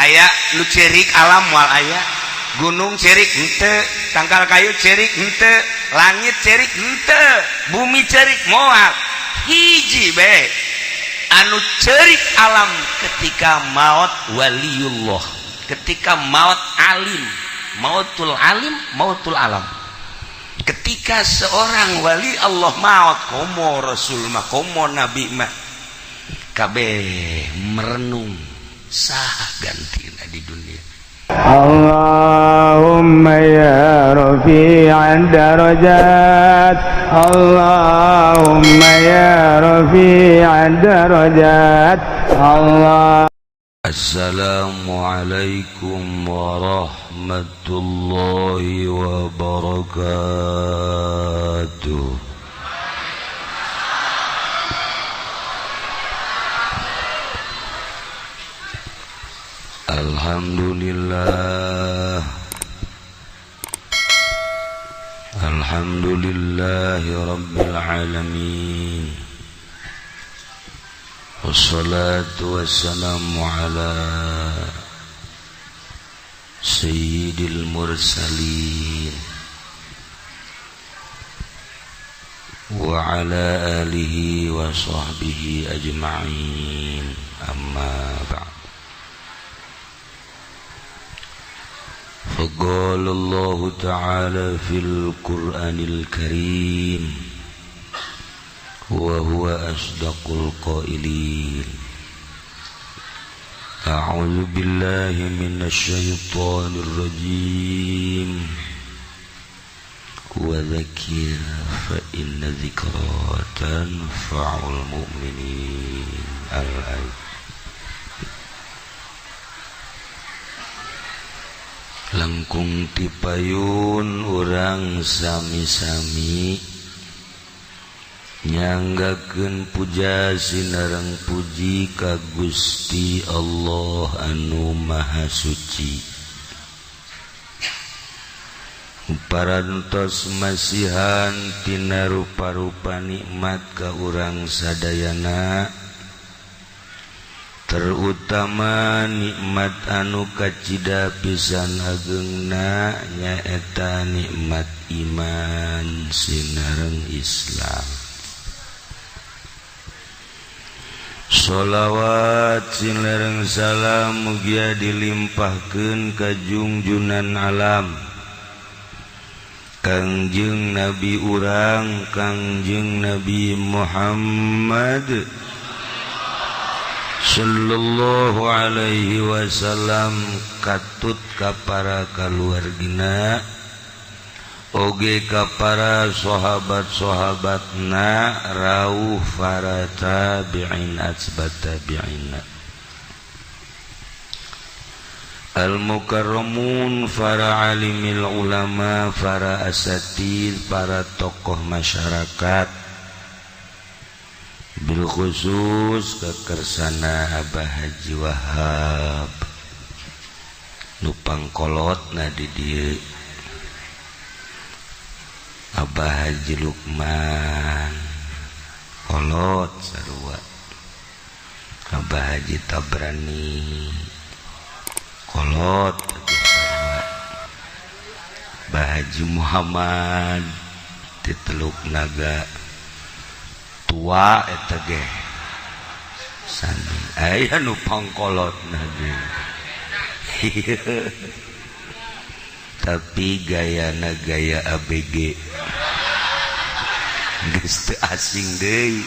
aya lu cerik alam wal aya gunung cerik henteu tangkal kayu cerik henteu langit cerik henteu bumi cerik moal hiji bae anu cerik alam ketika maut waliullah ketika maut alim mautul alim mautul alam ketika seorang wali Allah maut komo rasul mah komo nabi mah kabeh merenung saha gantina di dunia. Allahumma ya rafi'ad darajat Allahumma ya rafi'ad darajat Allah. Assalamualaikum warahmatullahi wabarakatuh. Alhamdulillah Alhamdulillahi rabbil alamin. Wassalatu wassalamu ala sayyidil mursalin wa ala alihi wa sahbihi ajma'in. Amma ba'd. فقال الله تعالى في القرآن الكريم وهو أصدق القائلين أعوذ بالله من الشيطان الرجيم وذكر فإن ذكرى تنفع المؤمنين. الآية. Langkung tipayun urang sami-sami nyanggakeun puja sinareng puji ka Gusti Allah anu Maha Suci. Parantos masihan tina rupa-rupa nikmat ka urang sadayana, terutama nikmat anu kacida pisan ageungna nyaeta nikmat iman sinareng Islam. Sholawat sinareng salam mugia dilimpahkeun ka junjunan alam Kangjeng Nabi urang Kangjeng Nabi Muhammad sallallahu alaihi wasallam, katut ka para kaluargina oge ka para sahabat-sahabatna rawuh para tabi'in atsbat tabi'ina al-mukarramun para alimil ulama para asatid para tokoh masyarakat bil khusus kekersana Abah Haji Wahab nu pangkolotna di dieu Abah Haji Lukman kolot sarua Abah Haji Tabrani kolot sarua Abah Haji Muhammad di Teluk Naga tua eta ge sami aya nu pangkolotna ge tapi gayana gaya ABG geus teu asing deui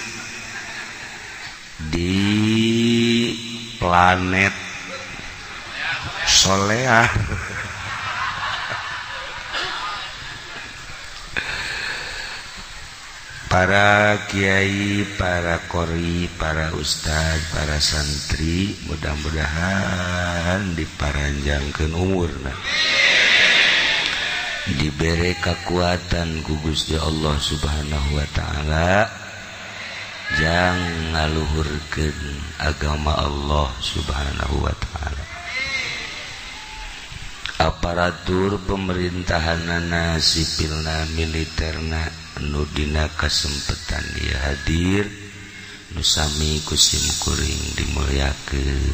di planet Soleah. Para kiai, para qori, para ustad, para santri, mudah-mudahan diparanjangkeun umurna, diberi kekuatan ku Gusti Allah Subhanahu wa taala, jang ngaluhurkeun agama Allah Subhanahu wa taala. Aparatur pemerintahanana, sipilna, militerna, anu dina kasempetan dia hadir, nu sami kusim kuring dimulyakeun.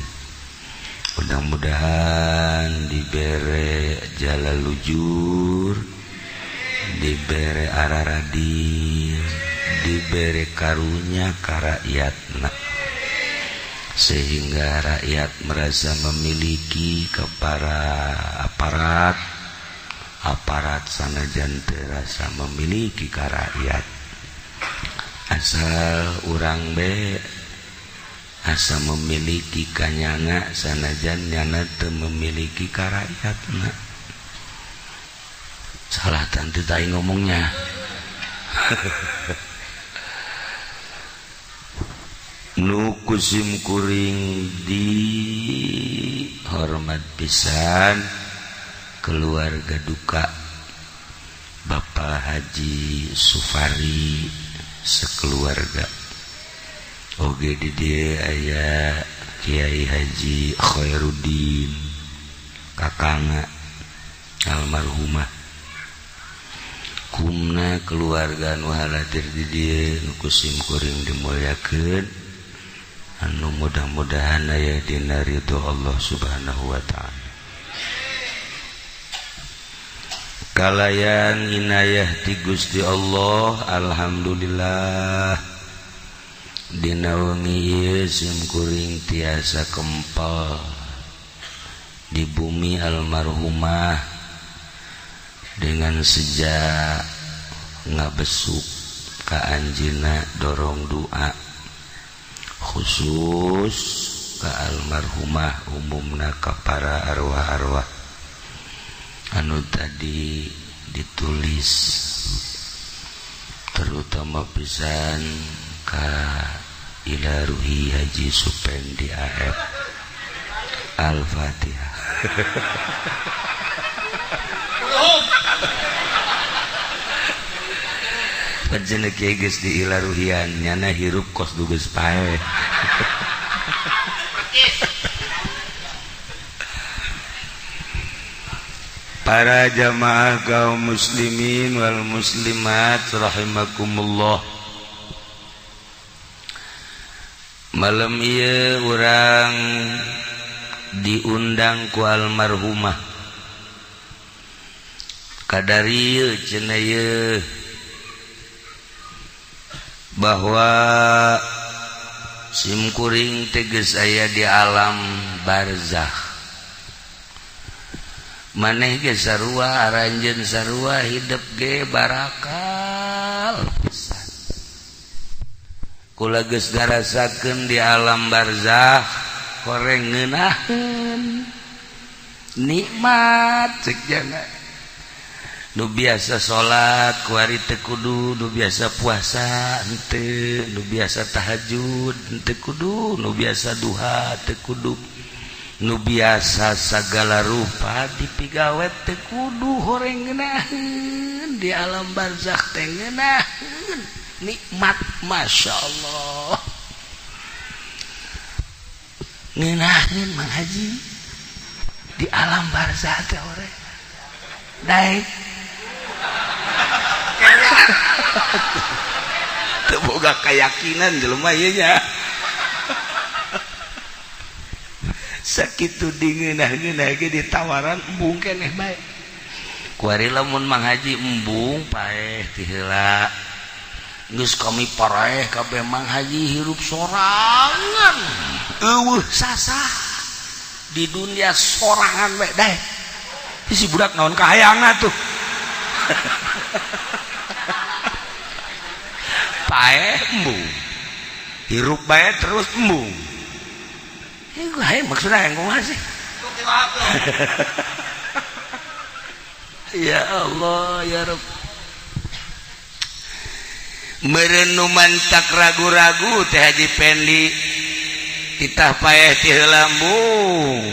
mudah-mudahan dibere jala lujur, dibere araradin, dibere karunya ka rakyatna, sehingga rakyat merasa memiliki kepada aparat sanajan terasa memiliki ka rakyat, asal urang be asa memiliki kanyanga sanajan nyana teu memiliki ka rakyatna. Salah tante tai ngomongnya. Nu kusim kuring di hormat pisan keluarga duka Bapak Haji Sufari sekeluarga. Oge di dieu aya Kiai Haji Khairuddin kakangna almarhumah. Kumna keluarga nu haladir di dieu nu kusim kuring dimulyakeun, anu mudah-mudahan aya dina ridho Allah Subhanahu wa taala. Kalayan inayah ti Gusti Allah, alhamdulillah. Dina wengi ieu sim kuring tiasa kempal di bumi almarhumah dengan sejak ngabesuk ka anjeunna dorong doa khusus ka almarhumah, umumna ka para arwah-arwah anu tadi ditulis, terutama pisan ka ila ruhi Haji Supendi AF. Al-Fatihah. Panjenengan kieu geus di ila ruhian nyana hirup kos dugeus pae. Para jamaah kaum muslimin wal muslimat rahimakumullah. Malam ieu urang diundang ku almarhumah kadarieu cenah ieu bahwa sim kuring teh geus aya di alam barzakh. Maneh ge sarua aranjeun sarua hidup ge barakal pisan. Kula geus ngarasakeun di alam barzakh koreng ngeunaheun nikmat ceuk jana. Nu biasa salat ku ari teu kudu, nu biasa puasa henteu, nu biasa tahajud henteu kudu, nu biasa duha teu kudu, nu biasa sagala rupa dipigawet teu kudu horeng ngeunaheun. Di alam barzakh teh ngeunaheun nikmat, masya Allah. Ngeunaheun Mang Haji di alam barzakh teh orek daek teu boga keyakinan jelema ieu nya. Sakitu dingeunah-ngeunah ge ditawaran embung keneh bae. Kuari lamun Mang Haji embung paeh ti heula. Geus kami paraeh kabeh Mang Haji hirup sorangan. Eueuh sasah di dunia sorangan we dae. Si budak naon kahayangna tuh. Paeh embung. Hirup bae terus embung. Ieu hae maksudna yang kumaha sih? Ya Allah ya Rabb. Meureun nu mantak ragu-ragu teh Haji Pendi titah paeh ti heula embung.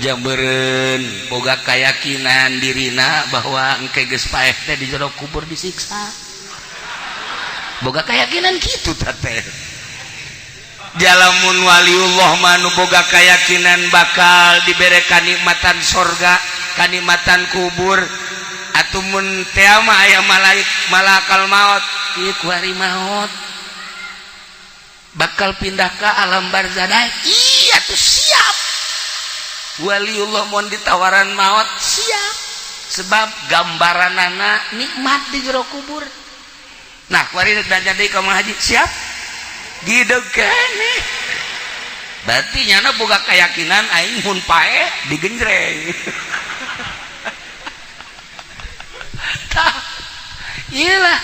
Jameureun boga kayakinan dirina bahwa engke geus paeh teh di jero kubur disiksa. Boga kayakinan kitu teh. Jalamun waliullah manu boga kayakinan bakal dibere kanikmatan sorga, kanikmatan kubur, atumun teh mah aya malakal maut, ieu ku hari maut bakal pindah ke alam barzakh. Iya tuh siap. waliullah mun ditawaran maut siap sebab gambaran anak nikmat di jero kubur. Nah kuari da jadi ka haji siap dideugkeun berarti nyana boga keyakinan aing mun pae digenjreng. Tah iyalah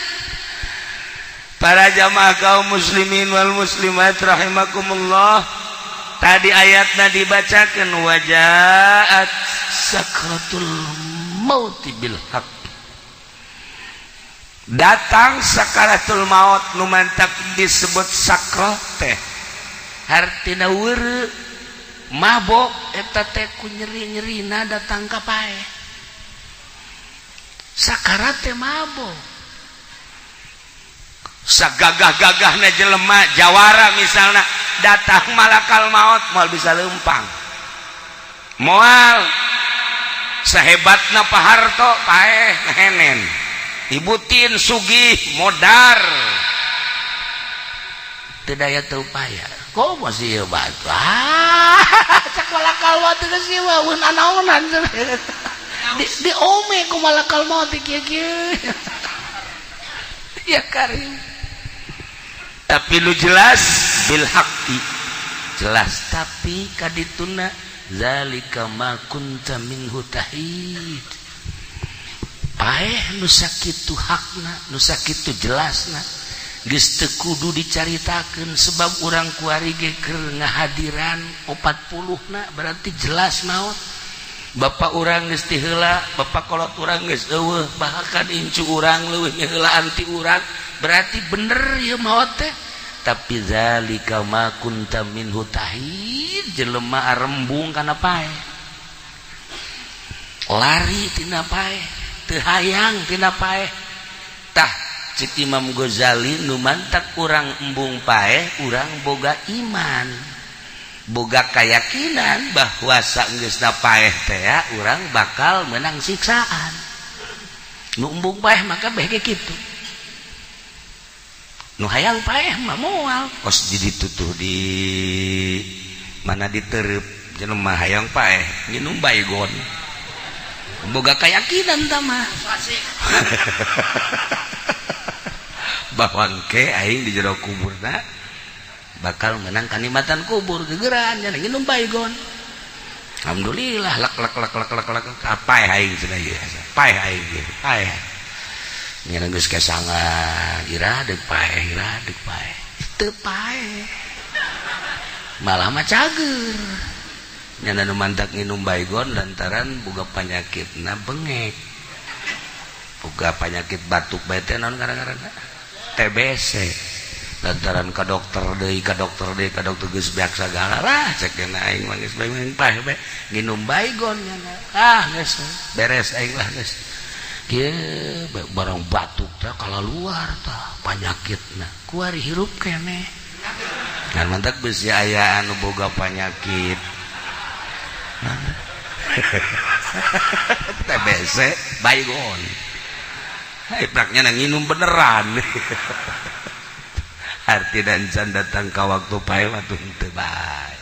para jamaah kaum muslimin wal muslimat rahimakumullah, tadi ayatna dibacakeun wajaat sakratul mauti bil haq, datang sakaratul maut nu mantap disebut sakrat teh hartina weureu mabok eta teh ku nyeri-nyerina datang ka pae. Sakarat teh mabok sagagah-gagahna jelema jawara misalna datang malakal maut moal bisa leumpang, moal sahebatna paharto paeh henen, ibutin sugih modar teu daya teu upaya kok masih batu cak malakal maut geus ieu mah mun anaonan di ome ku malakal maut kieu-kieu ya karim. Tapi lu jelas bil haqqi jelas, tapi kadituna zalika ma kunta minhu tahid, paeh nu sakitu hakna nu sakitu jelasna geus teu kudu dicaritakeun sebab urang kuari ge keur ngahadiran 40na berarti jelas naon. Bapak urang geus ti heula, bapak kolot urang geus eueuh, bahkan incu urang leuwih heula anti urang, berarti bener ieu maot teh. Tapi zalika ma kunta minhu tahid, jelema arembung kana pae, lari tina pae, teu hayang tina pae. Tah cik Imam Ghazali nu mantak urang embung pae, urang boga iman, boga keyakinan bahwa saenggeusna paeh teh urang bakal menang siksaan. Nu embung paeh maka bege kitu. Nu hayang paeh mah moal kos ditutuh di mana ditereup jelema hayang paeh nginum baygon. Boga keyakinan tah mah. Bahwa engke aing di jero kuburna bakal menang kanikmatan kubur gegeran nya nginum baygon. Alhamdulillah lak apa aing cenah ieu paeh aing paeh nya geus kesangan ira deuk paeh teu paeh malah mah cager nya nu mantak nginum baygon lantaran boga panyakitna bengek, boga panyakit batuk bae teh naon ngaran-ngaranna TBC, lantaran ka dokter deui geus beak sagala lah cek aing mah geus bae paeh bae nginum baygon nya geus beres aing lah geus kieu barang batuk teh kalaluar tah panyakitna kuari hirup keneh ngan mantak geus aya anu boga panyakit TBC baygon ipraknya nginum beneran arti dan can datang ka waktu pae mah teu bae.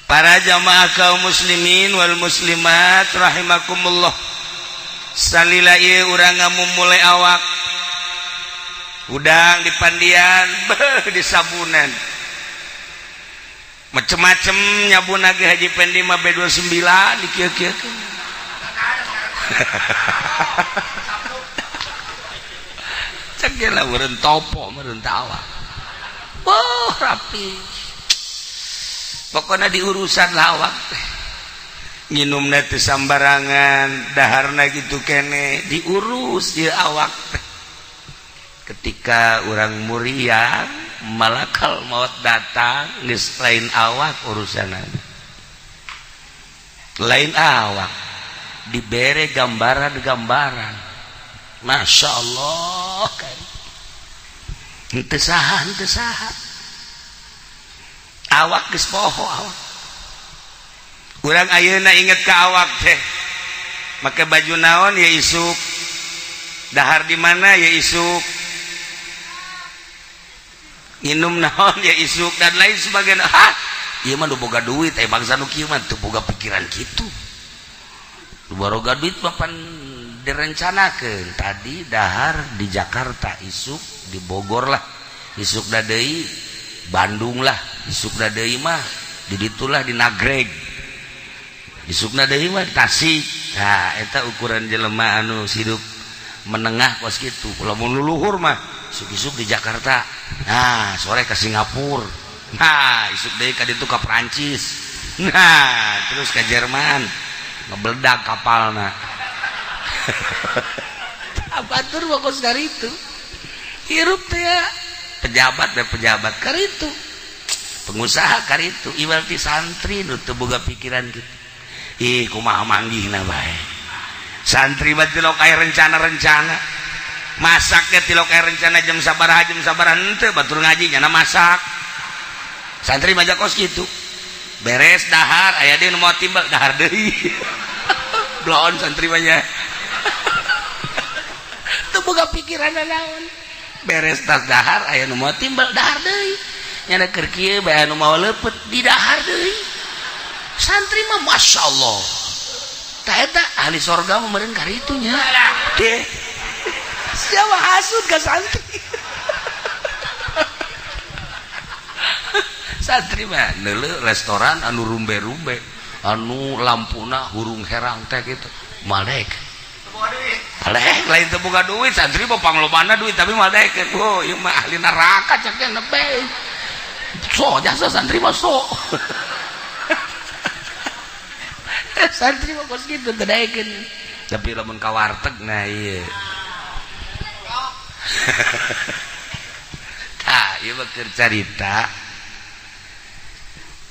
Para jamaah kaum muslimin wal muslimat rahimakumullah, salila ieu urang ngamumule awak udang di pandian di sabunan macem-macem nyabuna ge Haji Pendi mah B29 dikieu-kieukeun cek ge lah meureun topo meureun awak rapi pokoknya diurusan lawak nginumna teu sambarangan daharna gitu kene diurus ieu awak ketika orang muria malakal maut datang geus lain awak urusanna lain awak dibere gambaran Masya Allah kan henteu saha awak geus poho awak urang ayeuna inget ka awak teh make baju naon ya isuk dahar di mana ya isuk nginum naon ya isuk dan lain sebagainya ieu mah nu boga duit bangsa nu kieu mah teu boga pikiran kitu. Nu boga duit mah pan direncanakeun tadi dahar di Jakarta isuk di Bogor lah isuk da deui Bandung lah isuk da deui mah di ditulah di Nagreg isuk da deui mah di Tasik. Nah eta ukuran jelema anu hidup menengah kos kitu. Lamun luhur mah isuk-isuk di Jakarta, nah sore ke Singapura, nah isuk deui ka ditu ka Perancis, nah terus ke Jerman ngebeledak kapalna. Abatur fokus dari itu hirup teh ya pejabat dan pejabat karitu pengusaha karitu ibarat santri nu teu boga pikiran gitu. Ih kumaha manggihna bae santri mah teu aya rencana-rencana masak ge teu aya rencana jam sabaraha henteu batur ngaji nya masak. Santri mah kos kitu beres dahar aya deui nu mau timbal dahar deui. Bloon santri mah nya teu boga pikiran naon. Beres tas dahar aya nu mau timbal dahar deui. Nya keur kieu bae anu mau leupet di dahar deui. Santri mah masyaallah. Tah eta ahli sorga mah meureun karitu nya. Teh. Siapa hasud ka santri. Santri mah neuleuh restoran anu rumbe-rumbe, anu lampuna hurung herang teh kitu. Malek. Malek lain teu boga duit, santri mah panglobana duit tapi malek. Oh, ieu mah ahli neraka cek teh nepe. So jasa santri mah so. Santri mah kos kitu teu daekeun. Tapi lamun ka warteg nah ieu. Tah, ieu mah keur carita.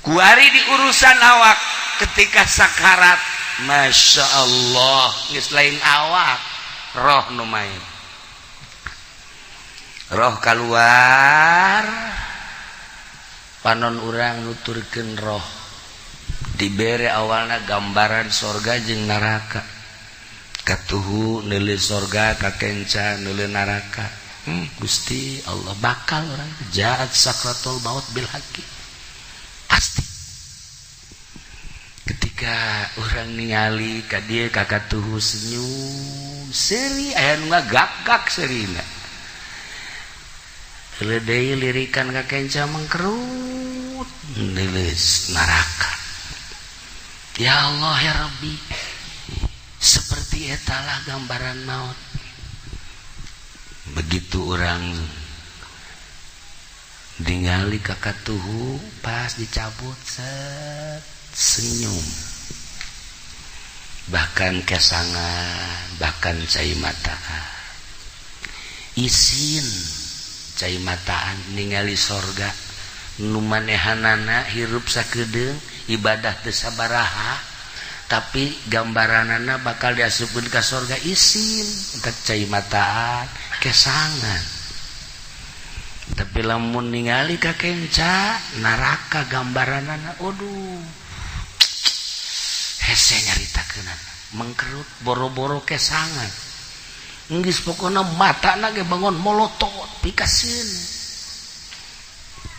Kuari di urusan awak ketika sakarat, masya Allah, geus lain awak, roh nu main. Roh keluar, panon urang nuturkeun roh. Dibere awalna gambaran sorga jeung neraka. Katuhu neuleuh sorga kakenca neuleuh neraka. Gusti Allah bakal urang jaat sakratul maut bil haqi. Pasti ketika orang ningali ka dieu ka katuhu senyum seuri aya nu ngagak-gak seurina heuleuh deui lirikan ka kenca mangkerut neuleuh neraka. Ya Allah ya Rabbi, seperti etalah gambaran maut. Begitu orang ningali ka katuhu pas dicabut set senyum, bahkan kesangan, bahkan cai mataan isin cai mataan ningali sorga nu manehanana hirup sakedeung ibadah teu sabaraha tapi gambaranana bakal diasupkeun ka sorga isin entek cai mataan kesangan. Tapi lamun ningali ka kenca neraka gambaranana aduh hese nyaritakeunana mangkerut boro-boro kesangan geus pokona matana ge bangun molotot pikaseun.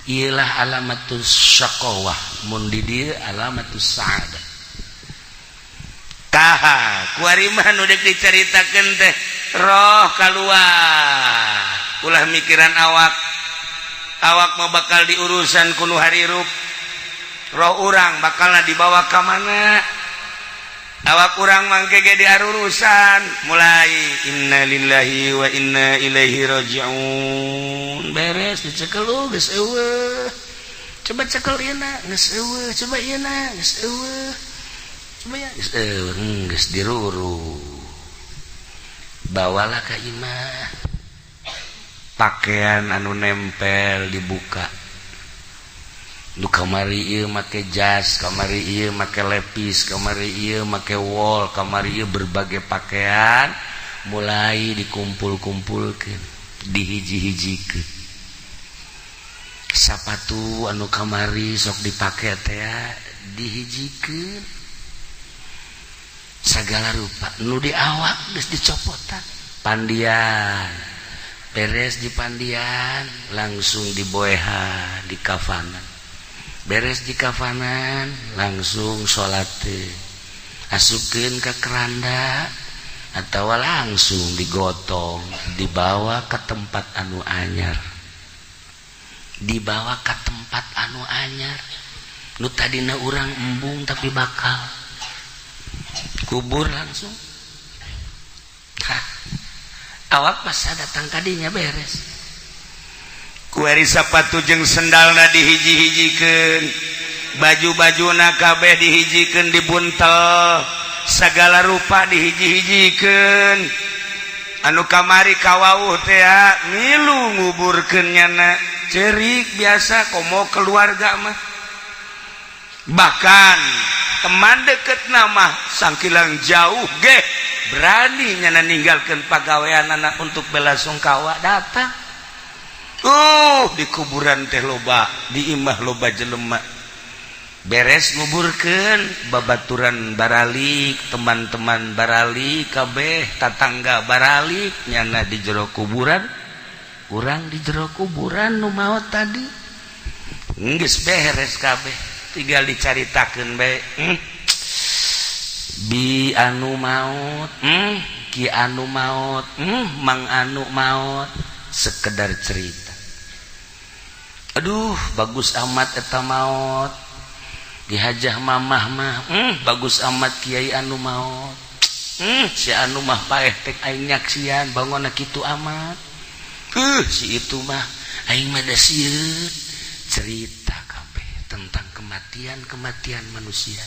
Iyalah alamatus syaqawah mun di dieu alamatus sa'adah. Taha kuari mah nu deuk dicaritakeun teh roh kaluar ulah mikiran awak mah bakal diurusan kuno harirup. Roh urang bakalna dibawa ka mana? Awak urang mangke ge diarurusan mulai innalillahi wa inna ilaihi rajiun. Beres dicekel geus eueuh. Coba cekel ieu na geus eueuh, coba ieu na geus eueuh. Coba ya geus eueuh, geus diruru. Bawalah ka imah. Pakaian anu nempel dibuka. Nu kamari ieu make jas, kamari ieu make lepis, kamari ieu make wol, kamari ieu berbagai pakaian mulai dikumpul-kumpulkeun, dihiji-hijikeun. Sapatu anu kamari sok dipake teh dihijikeun. Sagala rupa nu di awak geus dicopotan. Pandian beres di pandian langsung diboehan di kafanan beres di kafanan langsung salat teh asukeun ka keranda atawa langsung digotong dibawa ke tempat anu anyar nu tadina urang embung tapi bakal kubur langsung awak pas datang kadinya beres kuari sapatu jeung sendalna dihiji-hijikeun baju-bajuna kabeh dihijikeun dibuntel segala rupa dihiji-hijikeun anu kamari kawauh teh milu nguburkeun nyana cerik biasa komo keluarga mah bahkan teman deket nama sangkilang jauh ge berani nyana ninggalkeun pagawean anak untuk bela sungkawa datang di kuburan teh loba di imah loba jelema beres nguburkeun babaturan baralik teman-teman baralik kabeh tatangga baralik nyana di jero kuburan urang di jero kuburan nu maot tadi geus beres kabeh tinggal dicaritakeun bae bi anu maot ki anu maot mang anu maot sekedar cerita aduh bagus amat eta maot dihajah mamah mah bagus amat kiai anu maot si anu mah paeh tek aing nyaksian bangona kitu amat si itu mah aing mah da sieun cerita kabeh tentang kematian manusia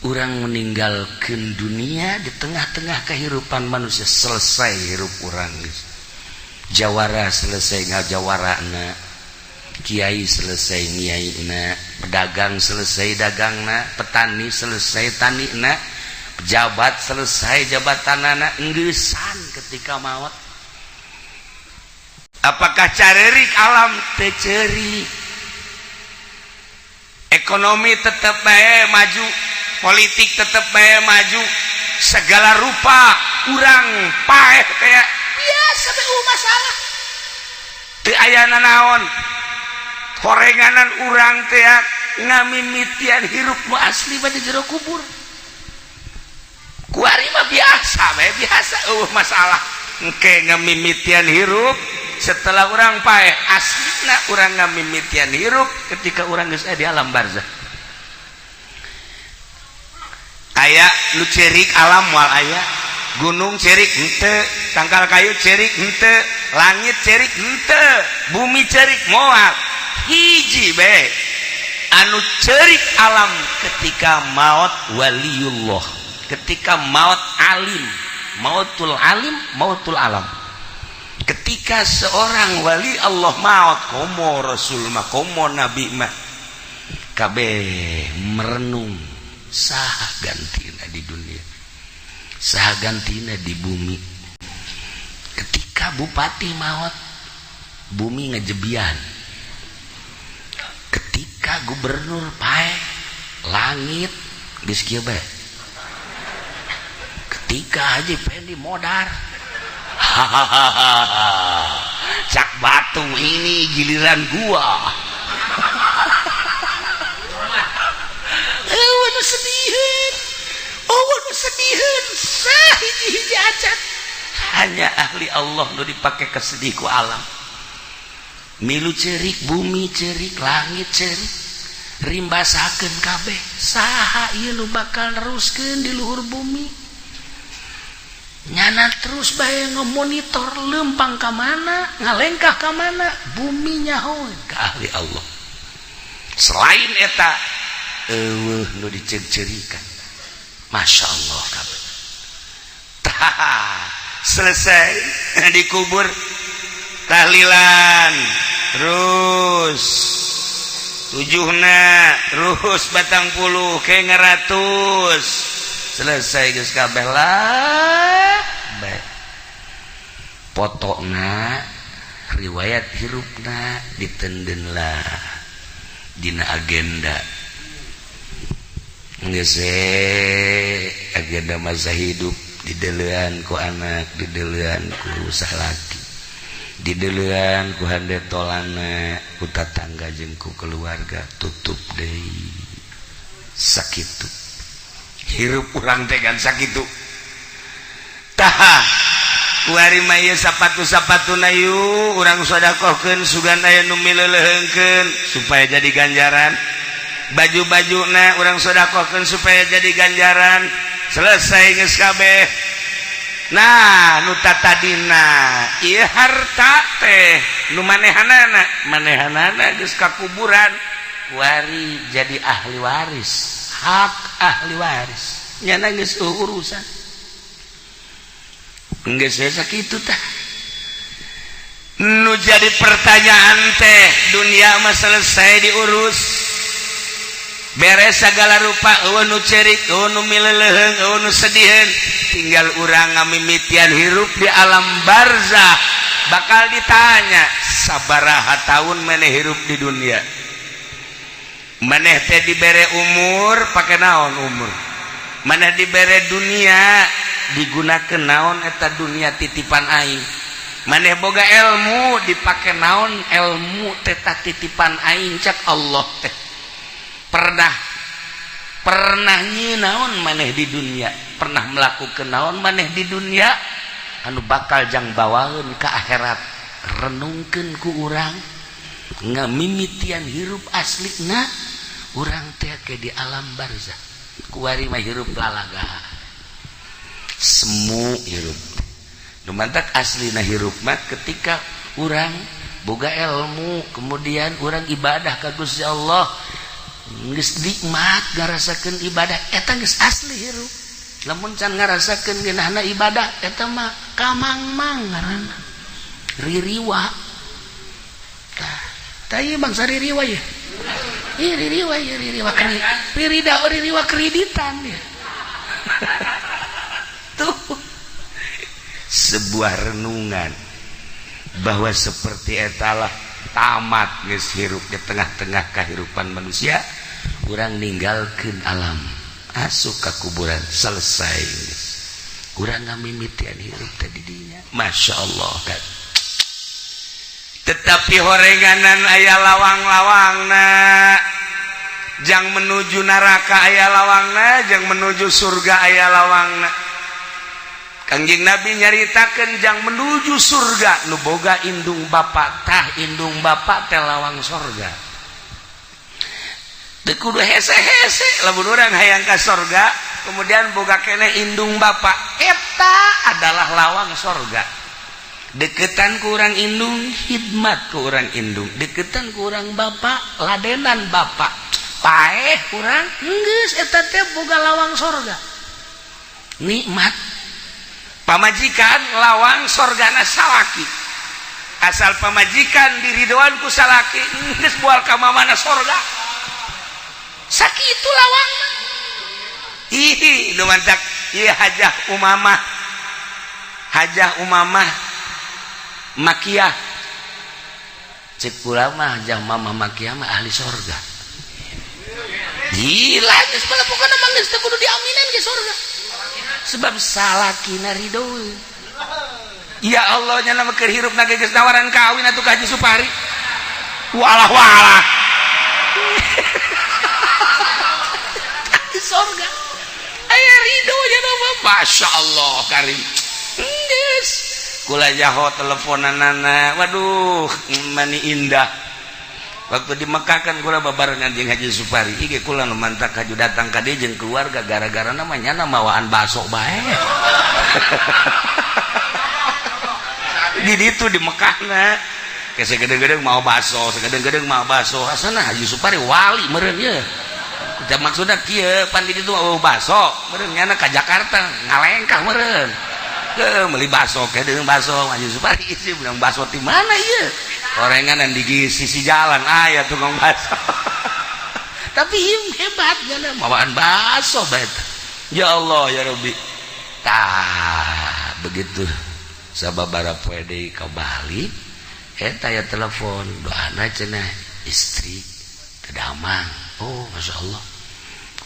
urang meninggalkeun dunia di tengah-tengah kehidupan manusia selesai hirup urang jawara selesai ngajawarana kiai selesai ngiaina pedagang selesai dagangna petani selesai tanina pejabat selesai jabatanana enggeussan ketika maut apakah carerik alam teu ceurik ekonomi tetep bae maju politik tetep bae maju segala rupa urang paeh teh biasa teh masalah teu aya nanaon korenganan urang teh ngamimitian hirup nu asli bade jero kubur kuari mah biasa bae biasa masalah engke ngamimitian hirup setelah urang paeh aslina urang ngamimitian hirup ketika urang geus di alam barzah aya nu cerik alam moal aya gunung cerik henteu tangkal kayu cerik henteu langit cerik henteu bumi cerik moal hiji bae anu cerik alam ketika maut waliullah ketika maut alim mautul alim mautul alam ketika seorang wali Allah maut komo rasul mah komo nabi mah kabeh merenung saha gantina di dunia saha gantina di bumi ketika bupati maut bumi ngejebian ketika gubernur pae langit geus kieu bae ketika Haji Pendi modar cak batu ini giliran gua nu sediheun sah hiji-hiji acan hanya ahli Allah nu dipake kesedih ku alam milu cerik bumi cerik langit cerik rimbasakeun kabeh saha ieu nu bakal neruskeun di luhur bumi nyana terus bae ngemonitor lempang ka mana ngalengkah ka mana bumi nyahoeun ka ahli Allah selain eta eueuh nu dicerik-cerikan Masya Allah kabeh selesai dikubur tahlilan terus tujuhna terus batang puluh ke ngeratus selesai geus kabeh lah bae potona riwayat hirupna ditenden lah dina agenda geus agenda masa hidup didelean ku anak didelean ku salaki di duluan ku hande tolana ku tatangga jeung ku keluarga tutup deui sakitu hirup urang teh kan sakitu tah kuari mah ieu sapatu-sapatuna yu urang sedekahkeun sugan aya nu mileuleungkeun supaya jadi ganjaran baju-bajuna urang sedekahkeun supaya jadi ganjaran selesai geus kabeh. Nah nu tatadina ieu harta teh nu manehanana geus ka kuburan kuari jadi ahli waris hak ahli waris nyana geus urusan geus sakitu tah nu jadi pertanyaan teh dunia mah selesai diurus beres segala rupa eueuh nu cerik eueuh nu mileuleung eueuh nu sediheun tinggal urang ngamimitian hirup di alam barzah bakal ditanya sabaraha taun maneh hirup di dunia maneh teh dibere umur pake naon umur maneh dibere dunia digunakeun naon eta dunia titipan aing maneh boga ilmu dipake naon ilmu teh titipan aing cak Allah teh pernah nyinaon maneh di dunia pernah melakukan naon maneh di dunia anu bakal jang bawaeun ka akhirat renungkeun ku urang ngamimitian hirup aslina urang teh ke di alam barzah kuari mah hirup lalaga semu hirup nu mantak aslina hirup mah ketika urang boga ilmu kemudian urang ibadah ka Gusti Allah geus nikmat ngarasakeun ibadah eta geus asli hirup lamun can ngarasakeun geunahna ibadah eta mah kamangmang ngaranna ririwa tah ieu bangsa ririwa ye ieu ririwa ririwa kreditan ya tuh sebuah renungan bahwa seperti etalah tamat geus hirup di tengah-tengah kehidupan manusia urang ninggalkeun alam asup ka kuburan selesai urang ngamimitian hirup teh di dinya masyaallah kan tetapi horenganan aya lawang-lawangna jang menuju neraka aya lawangna jang menuju surga aya lawangna Kangjeng Nabi nyaritakeun jang menuju surga nu boga indung bapa tah indung bapa teh lawang surga teu kudu hese-hese lamun urang hayang ka surga kemudian boga keneh indung bapa eta adalah lawang surga deketan ku urang indung khidmat ku urang indung deketan ku urang bapa ladenan bapa paeh urang geus eta teh boga lawang surga nikmat pamajikan lawang sorgana salaki asal pamajikan diridoan ku salaki geus moal ka mamana sorga sakitu lawang ihi nu mantak ieu hajah umamah makiyah cek kula mah hajah mamah makiyah mah ahli sorga gila geus pokona mah geus teu kudu diaminin ke sorga sebab salakina ridho ya Allah nyana mah keur hirupna geus nawaran kawin atuh ka Haji Supari walah di surga aya ridho nyana mah masyaallah karim geus kula jaho teleponanana waduh mani indah waktu di Mekah kan kula babarengan jeung Haji Supari ieu kula nu mantak haju datang ka dieu jeung keluarga gara-gara namanya mawaan baso bae di ditu di Mekahna ke segede-gede mau baso segede-gede mau baso asana Haji Supari wali meureun ye maksudna kieu pan di ditu mau baso meureun nyana ka Jakarta ngalengkah meureun ke meuli baso ke deung baso Haji Supari isi bilang baso di mana ieu gorengan di sisi jalan aya tukang baso tapi ieu hebat gana mawaan baso bae ya Allah ya Rabbi tah begitu sababaraha poe deui ka Bali eta ya telepon doana cenah istri tedamang oh masyaallah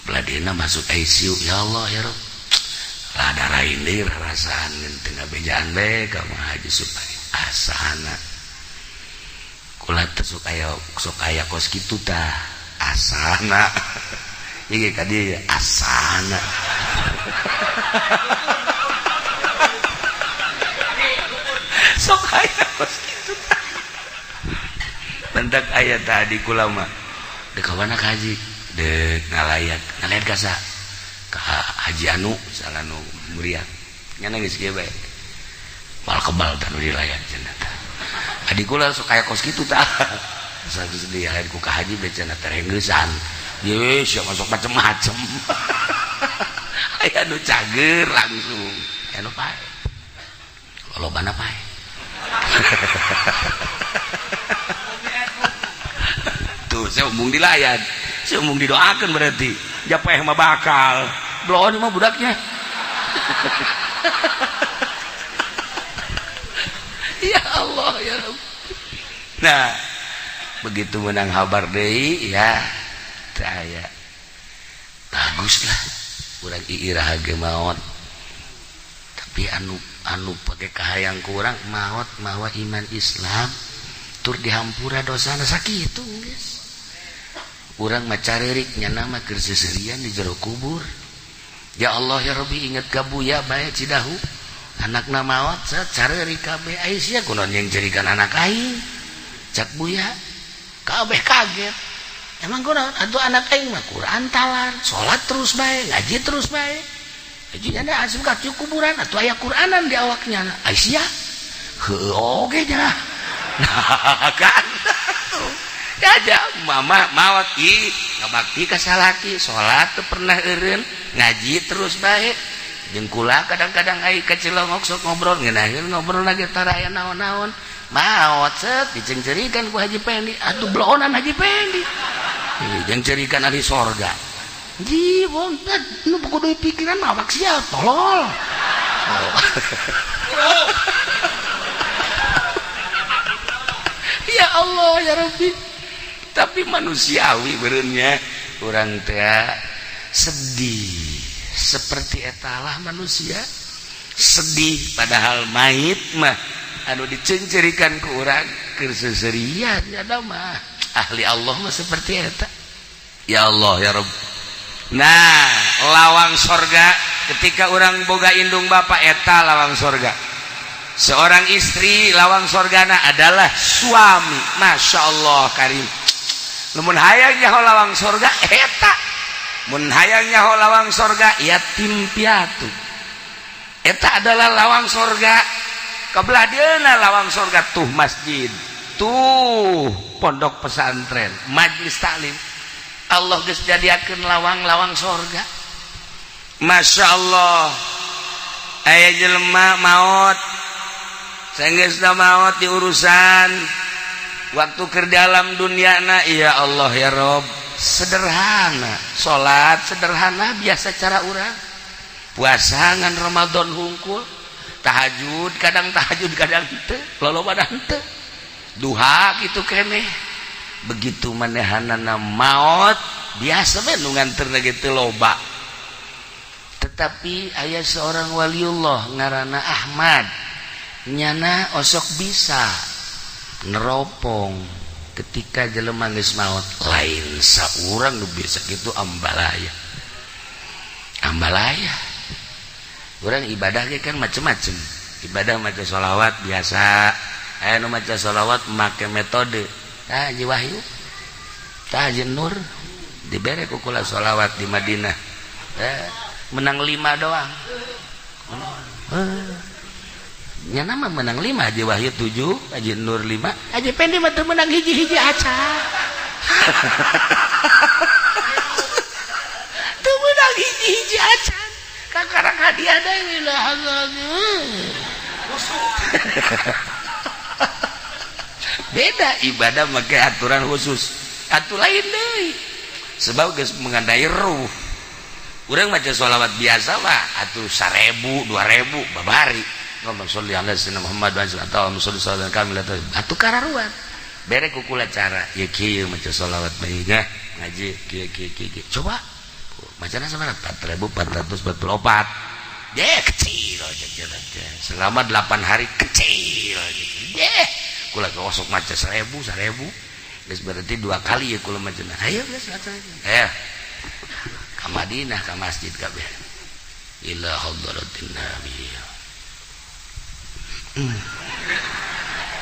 beladina masuk ICU ya Allah ya Rabb rada rainir rasaan teu ngabejaan bae ka Haji Supari asana kula teh sok aya kos kitu tah asana ieu ka dieu asana sok aya kos kitu tah bentak aya tadi kula mah dek kawana ka haji dek ngalayat kasa ka haji anu salah nu muriat nyana geus kieu bae mal kebal tanu dilayat cenah tah adik kula sok aya kos kitu tah satu sedih lain ku ka haji becana terengeusan ye sia masuk macem-macem aya nu cager langsung anu pae lolobana pae tuh saya umum dilayat saya umum didoakan berarti japeh mah bakal bloon mah budaknya ya Allah ya Rabb. Nah begitu menang habar deui ya saya bagus lah urang iirah ge maot tapi anu pake kahayang kurang maot mawa iman Islam tur dihampura dosana sakitu geus urang mah carerik nyana mah keur seserian di jero kubur ya Allah ya Rabbi inget ka buya bae Cidahu anakna maot carerik kabeh Aisyah kunaon yang jerikan anak aing cak buya kabeh kaget emang kunaon atuh anak aing mah Quran talar salat terus bae ngaji terus bae jadi anda asup ka kuburan atuh aya Quranan di awaknya Aisyah heuh oge nya nah kan aja mama mawat ngabakti ka salaki salat teu pernah eureun ngaji terus bae jeung kula kadang-kadang ai ka Cilongok sok ngobrol ngeunaheun ngobrol lagi tara aya naon-naon maot set dicengcerikeun ku Haji Pendi atuh bloonan Haji Pendi jeung cerikan ahli sorga jiwon nu kudu pikiran mah awak sia tolol ya Allah ya Rabbi tapi manusiawi bereunnya urang teh sedih seperti etalah manusia sedih padahal mayit mah anu dicencerikan ku urang keur seserian nya mah ahli Allah mah seperti eta ya Allah ya Rabb. Nah lawang sorga ketika urang boga indung bapa eta lawang sorga seorang istri lawang sorgana adalah suami Masya Allah karim mun hayang nyaho lawang sorga eta mun hayang nyaho lawang sorga yatim piatu eta adalah lawang sorga kabelah dieuna lawang sorga tuh masjid tuh pondok pesantren majlis taklim Allah geus jadiakeun lawang-lawang sorga Masya Allah aya jelema maot sanggeusna maot di urusan waktu keur dalam duniana ya Allah ya Rob sederhana salat sederhana biasa cara urang puasa ngan Ramadan hungkul tahajud kadang henteu lolobana henteu duha kitu keneh begitu manehanana maot biasa we nu nganterna ge teu loba tetapi aya seorang waliullah ngaranna Ahmad nyana osok bisa neropong ketika jelema geus maot lain saurang nu bisa kitu ambalaya urang ibadah ge kan macem-macem ibadah maca sholawat biasa aya nu maca sholawat make metode tah Haji Wahyu tah Haji Nur dibere ku kula sholawat di Madinah menang 5 doang nya nama menang 5 Haji Wahyu 7 Haji Nur 5 Haji Pendi mah teu menang hiji-hiji aca teu menang hiji-hiji aca kakarang hadiah da wilah beda ibadah make aturan khusus atuh lain deui sebab geus mengandai ruh urang maca sholawat biasa mah atuh 1000 2000 babari ngomong sholli ala sayyidina Muhammad wa sallallahu alaihi wasallam kamil atuh kararuan bere ku kula cara ye kieu maca sholawat bae ngaji kieu coba macana sabaraha 4444 kecil aja selama 8 hari kecil kecil gitu. Kula kosok maca 1000 geus berarti 2 kali ya kula macana. Ayo geus maca. Ka Madinah ka masjid kabeh. Ila hadratin nabi.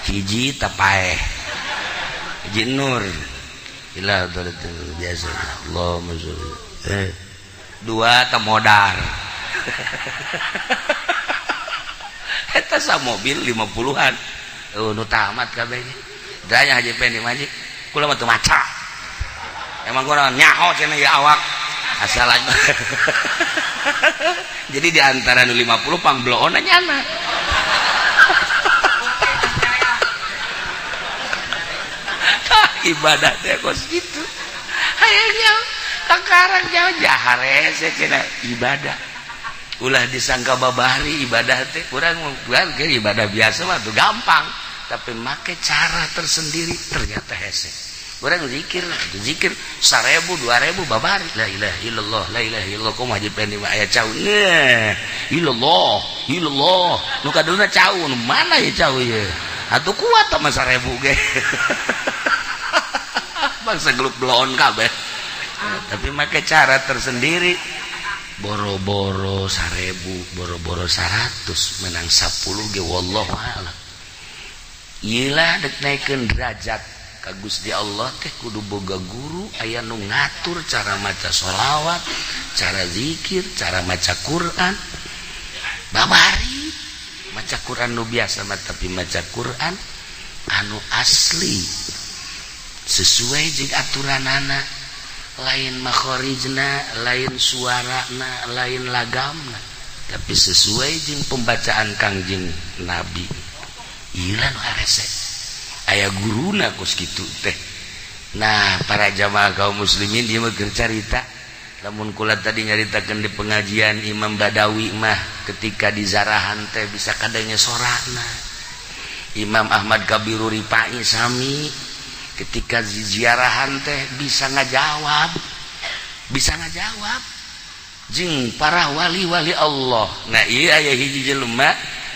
Hiji tapaeh. Hiji nur. Ila hadratin biasa. Allahumma sholli. 2 tamodar. Eta sa mobil 50-an. Nu tamat kabeh. Daya Haji Pendi Majik. Kula mah teu maca. Emang kula nyaho cenah ya awak. Asal aja. Jadi di antara nu 50 pangbloon nyana. Ibadah teh kos gitu. Hayangnya kakarang jauh jahare cenah ibadah. Ulah disangka babari ibadah teh kurang ke ibadah biasa mah tuh gampang tapi make cara tersendiri ternyata hese kurang zikir 1000 2000 babari la ilaha illallah la ilaha illallah kumaha Haji Pendi mah aya cau illallah nu kaduna cau nu mana ya cau ye atuh kuat mah 1000 ge bangsa gelut bloon kabeh tapi make cara tersendiri boro-boro 1000 boro-boro 100 menang 10 ge wallahu a'lam ieu lah dek naikeun derajat ka Gusti Allah teh kudu boga guru aya nu ngatur cara maca sholawat cara zikir cara maca Quran babari maca Quran nu biasa mah tapi maca Quran anu asli sesuai jeung aturanana lain makhorijna, lain suarana, lain lagamna, tapi sesuai jeung pembacaan Kangjeng Nabi. Ieu nu arese. Aya guruna kos kitu teh. Nah, para jamaah kaum muslimin dieu mah keur carita. Lamun kula tadi nyaritakeun di pengajian Imam Badawi mah ketika di Zarahan teh bisa kadenge sorana. Imam Ahmad Kabiru Rifai sami ketika ziarahan teh bisa ngajawab jeung para wali-wali Allah. Nah iya aya hiji jelema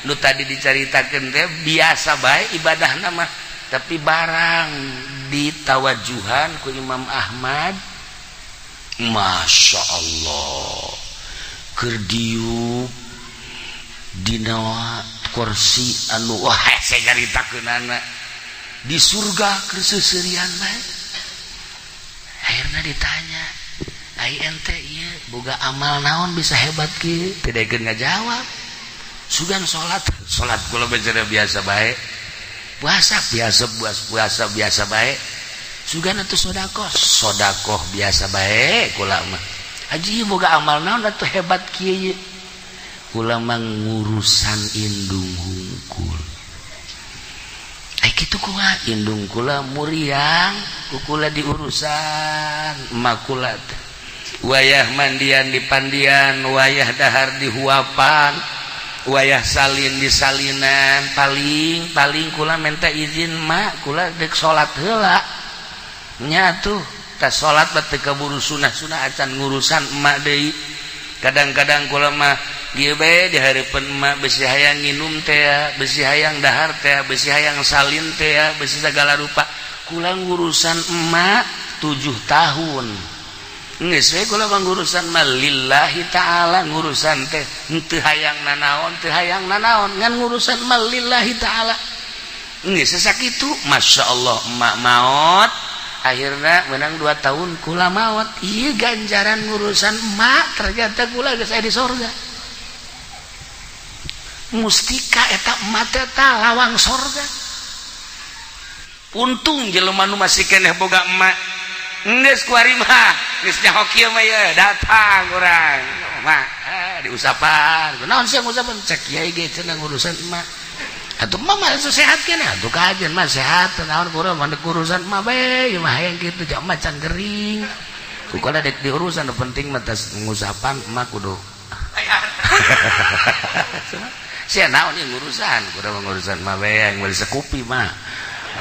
nu tadi dicaritakeun teh biasa bae ibadahna mah tapi barang ditawajuhan ku Imam Ahmad Masya Allah keur diuk dina kursi anu wah saya caritakeunana di surga kerseserian bae. Akhirna ditanya, "Ai ente ieu boga amal naon bisa hebat kieu?" Teu daekeun ngajawab. Sugan salat kula bener biasa bae. Puasa biasa bae. Sugan atuh sedekah biasa bae kula mah. Haji boga amal naon atuh hebat kieu? Kula mah ngurusan indung hungkul. Kitu kula indung kula muriang kukula diurusan emak kula wayah mandian di pandian wayah dahar di huapan wayah salin di salinan paling kula minta izin mak kula dek salat heula nya tuh tas salat teh kaburu sunah acan ngurusan emak deui kadang-kadang kula mah dieu bae di hareupeun emak besi hayang nginum teh besi hayang dahar teh besi hayang salin teh besi segala rupa kula ngurusan emak 7 tahun geus we kula ngurusan mah lillahi taala ngurusan teh teu hayang nanaon ngan ngurusan mah lillahi taala geus sakitu masyaallah emak maot akhirna menang 2 tahun kula maot ieu ganjaran ngurusan emak ternyata kula geus aya di surga mustika eta emak eta lawang surga untung jelema nu masih keneh boga emak geus kuari mah geus nyaho kieu mah ye datang urang mah diusapan naon sih ngusapan cek kiai ge cenah ngurusan emak atuh mah mah sehat keneh atuh kajen mah sehat naon kurang mandek urusan emak bae mah hayang kitu jak macan gering kukulah dek diurusan nu penting mah tas ngusapan emak kudu sia naon ieu ngurusan kudu ngurusan mah bae yang beli sekupi mah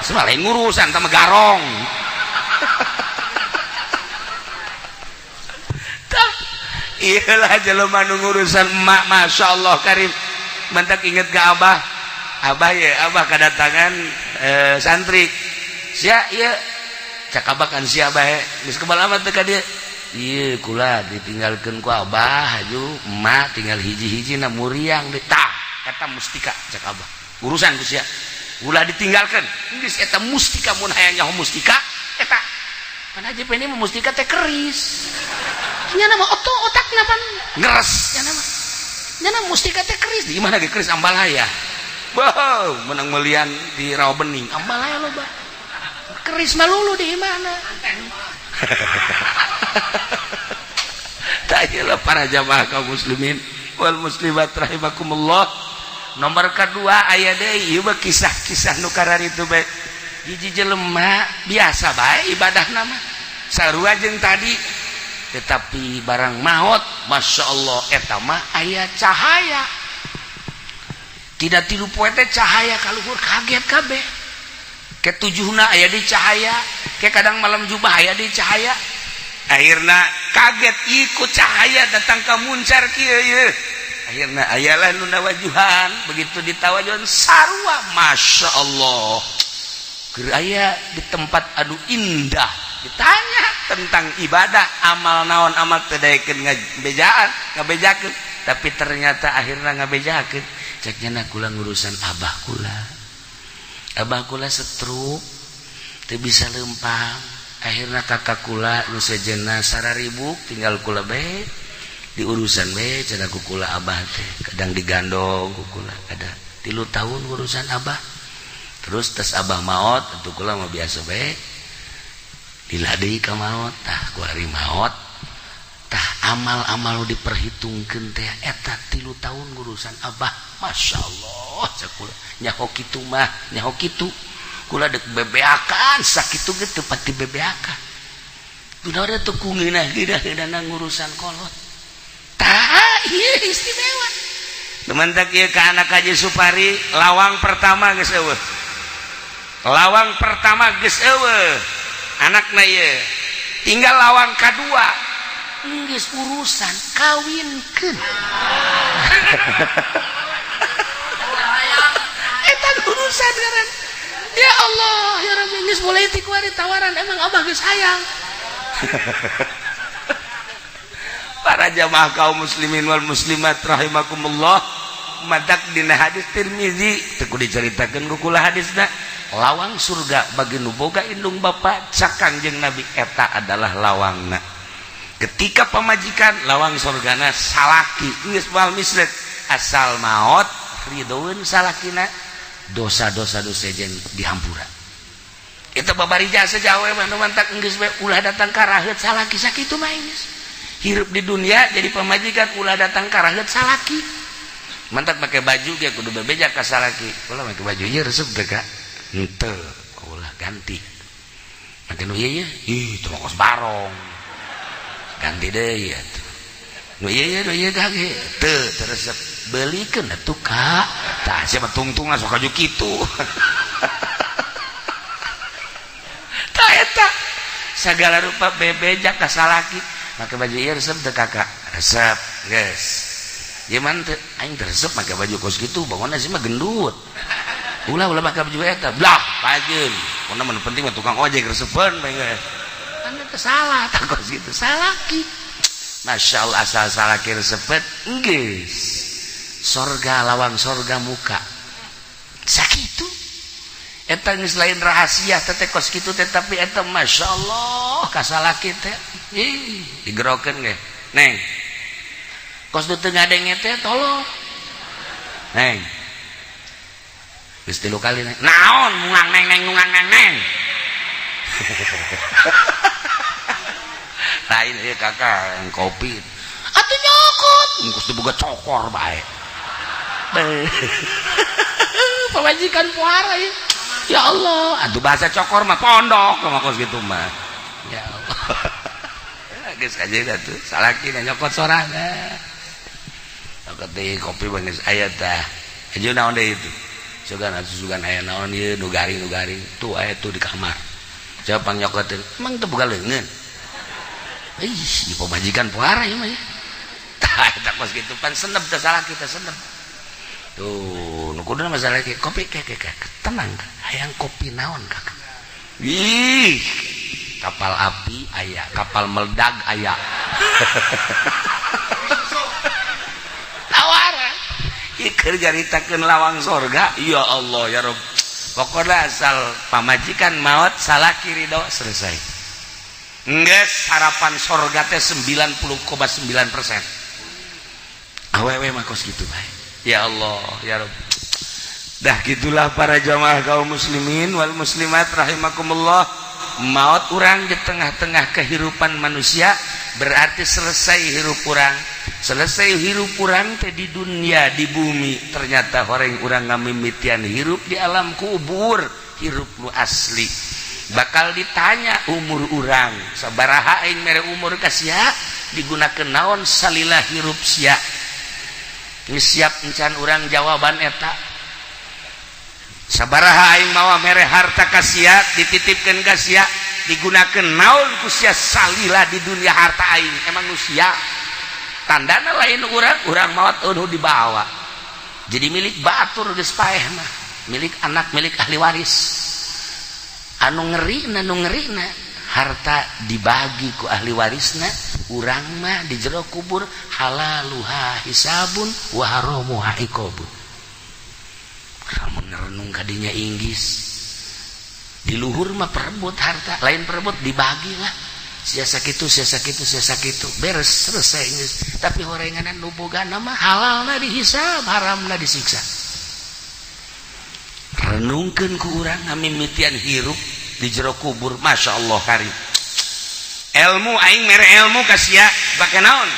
semua lain ngurusan sama garong iyalah jelema nu ngurusan emak masyaallah karim mantak inget ka abah abah ya abah kedatangan santri sia ieu cak abah kan sia abah geus kebal amat teh ka dieu ieu kula ditinggalkeun ku abah haju emak tinggal hiji-hiji na muriang deui tah eta mustika cak abah urusan ku sia ulah ditinggalkeun geus eta mustika mun hayang nyaho mustika eta pan haji peni mah mustika teh keris nya nama otakna pan ngeres nya nama mustika teh keris di mana ge keris ambalaya wow menang melian di rawa bening ambalaya loba keris malulu di mana tayalah para jamaah kaum muslimin wal muslimat rahimakumullah. Nomor kedua aya deui ieu kisah-kisah nu kararitu bae hiji jelema biasa bae ibadahna mah sarua jeung tadi tetapi barang maot masyaallah eta mah aya cahaya tidak tilu poe teh cahaya kaluhur kaget kabeh ketujuhna aya di cahaya ke kadang malam jubah aya di cahaya akhirna kaget ikut cahaya datang ka muncar kieu ye akhirna ayalah nu nawajuhan begitu ditawajuhan sarua masyaallah keur aya di tempat anu indah ditanya tentang ibadah amal naon amal teu daekeun ngabejakeun tapi ternyata akhirna ngabejakeun cek cenah kula ngurusan abah kula stroke teu bisa leumpang akhirna kakak kula nu sejenna sararibuk tinggal kula bae diurusan bae cenah ku kula abah teh kadang digandong ku kula ada 3 tahun urusan abah terus tes abah maot atuh kula mah biasa bae lila deui ka maot tah ku ari maot tah amal-amal diperhitungkeun teh eta 3 tahun urusan abah masyaallah cek kula nyaho kitu mah nyaho kitu kula dek bebeakan sakitu ge teu pati bebeakan kunaon teh ku ngeunah-ngeunah ngurusan kolot tah ieu istimewa dementak ieu ka anak Haji Supari lawang pertama geus eueuh anakna ieu tinggal lawang kadua geus urusan kawinkeun eta urusan ngaran ya Allah ya Rabbi geus mulai ti kuari tawaran emang abah geus hayang para jamaah kaum muslimin wal muslimat rahimakumullah madak dina hadis Tirmizi teu kudu dicaritakeun ku kula hadisna lawang surga bagi nu boga indung bapa cak Kangjeng Nabi eta adalah lawangna ketika pamajikan lawang surgana salaki geus moal mislet asal maot ridoeun salakina dosa-dosa nu sejen dihampura eta babarija sajawe mah nu mantak geus bae ulah datang ka raheut salaki sakitu mah geus hirup di dunia jadi pamajikan ulah datang ka raheut salaki mantak make baju ge kudu bebeja ka salaki ulah make baju ieu resep teh ka henteu ulah ganti make nu ieu ih teu kos barong ganti deui atuh nu ieu kage teu resep beulikeun atuh ka tah sia mah tungtungna sok aju kitu tah eta sagala rupa bebeja ka salaki make baju ieu resep teu kakak resep geus gimana teh aing teu resep make baju kos kitu bangunna sih mah gendut ulah make baju eta blah pajeun mun mah penting mah tukang ojek resepeun bae geus kan teu salah tah kos kitu salaki masyaallah asal salaki resepet geus sorga lawang sorga muka sakitu eta geus lain rahasia teh kos kitu teh tapi eta masyaallah ka salaki teh ih digerokeun ge neng kos teu ngadenge teh tolong neng geus 3 kali neng naon mungang neng lain ieu kakak yang kopi atuh nyokot engkos teu boga cokor bae pamajikan puara ya Allah atuh bahasa cokor mah pondok mah kos gitu mah ya Allah geus kajeun atuh salaki nyokot sorana nyokot deui kopi geus aya tah ajeun naon deui itu sugan aya naon ieu nu garing tuh aya tuh di kamar coba pang nyokoteun emang teu boga leungeun ih di pamajikan puara ieu mah ya tah eta kos kitu pan senep teh salaki teh senep tuh nu kuduna masalah kopi tenang hayang kopi naon kakak ih kapal api aya kapal meledak aya tawaran ikeur jaritakeun lawang sorga ya Allah ya Rabb pokoknya asal pamajikan maot salaki ridho selesai enggeus harapan sorga teh 90,9%. Awewe mah kos gitu bae ya Allah ya Rabb. Dah gitulah para jamaah kaum muslimin wal muslimat rahimakumullah. Maut urang di tengah-tengah kehidupan manusia berarti selesai hirup urang. Selesai hirup urang teh di dunia di bumi. Ternyata horeng urang ngamimitian hirup di alam kubur, hirup nu asli. Bakal ditanya umur urang sabaraha aing mere umur ka sia digunakeun naon salila hirup sia. Geus siap encan urang jawaban eta. Sabaraha aing mawa mere harta ka sia dititipkeun ka sia digunakeun naon ku sia salila di dunia harta aing emang nu sia tandana lain urang maot nu dibawa jadi milik batur geus paeh mah milik anak milik ahli waris anu ngerina harta dibagi ku ahli warisna urang mah di jero kubur halaluha hisabun wa haramuha iqabun. Kamu ngerenung kadinya inggis di luhur mah perebut harta lain perebut dibagi lah sia sakitu beres selesai tapi horenganan nu bogana mah halalna dihisab haramna disiksa. Renungkeun ku urang ngamimitian hirup di jero kubur masyaallah karim ilmu aing mere ilmu ka sia bake naon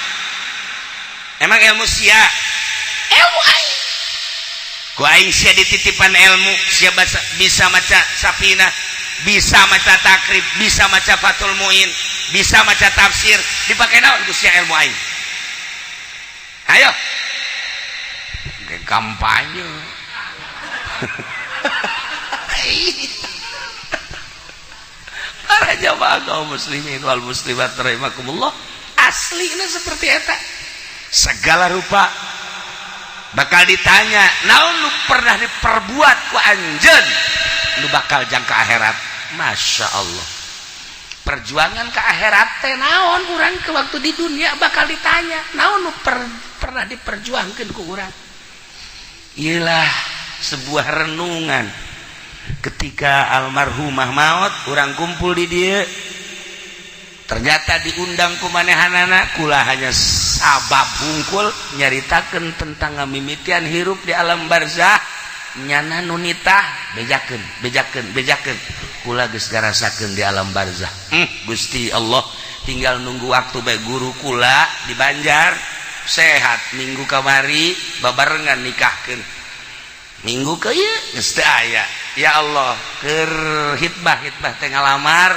emang ilmu sia ilmu aing ku aing sia dititipan ilmu sia bisa maca Safinah bisa maca takrib bisa maca Fathul Muin bisa maca tafsir dipake naon ku sia ilmu aing ayo ke kampanye para jamaah kaum muslimin wal muslimat rahimakumullah aslinya seperti eta segala rupa bakal ditanya naon lu pernah diperbuat ku anjeun lu bakal jang ke akhirat. Masya Allah perjuangan ke akhirat teh naon urang ke waktu di dunia bakal ditanya naon lu pernah diperjuangkeun ku urang. Iyalah sebuah renungan ketika almarhumah maut urang kumpul di dieu ternyata diundang ku manehanana kula hanya sabab hungkul nyaritakeun tentang ngamimitian hirup di alam barzah nyana nu nitah bejakeun kula geus garasakeun di alam barzah. Gusti Allah tinggal nunggu waktu bae guru kula di Banjar sehat minggu kamari babarengan nikahkeun minggu ke ieu geus teu aya ya Allah keur hitbah teh ngalamar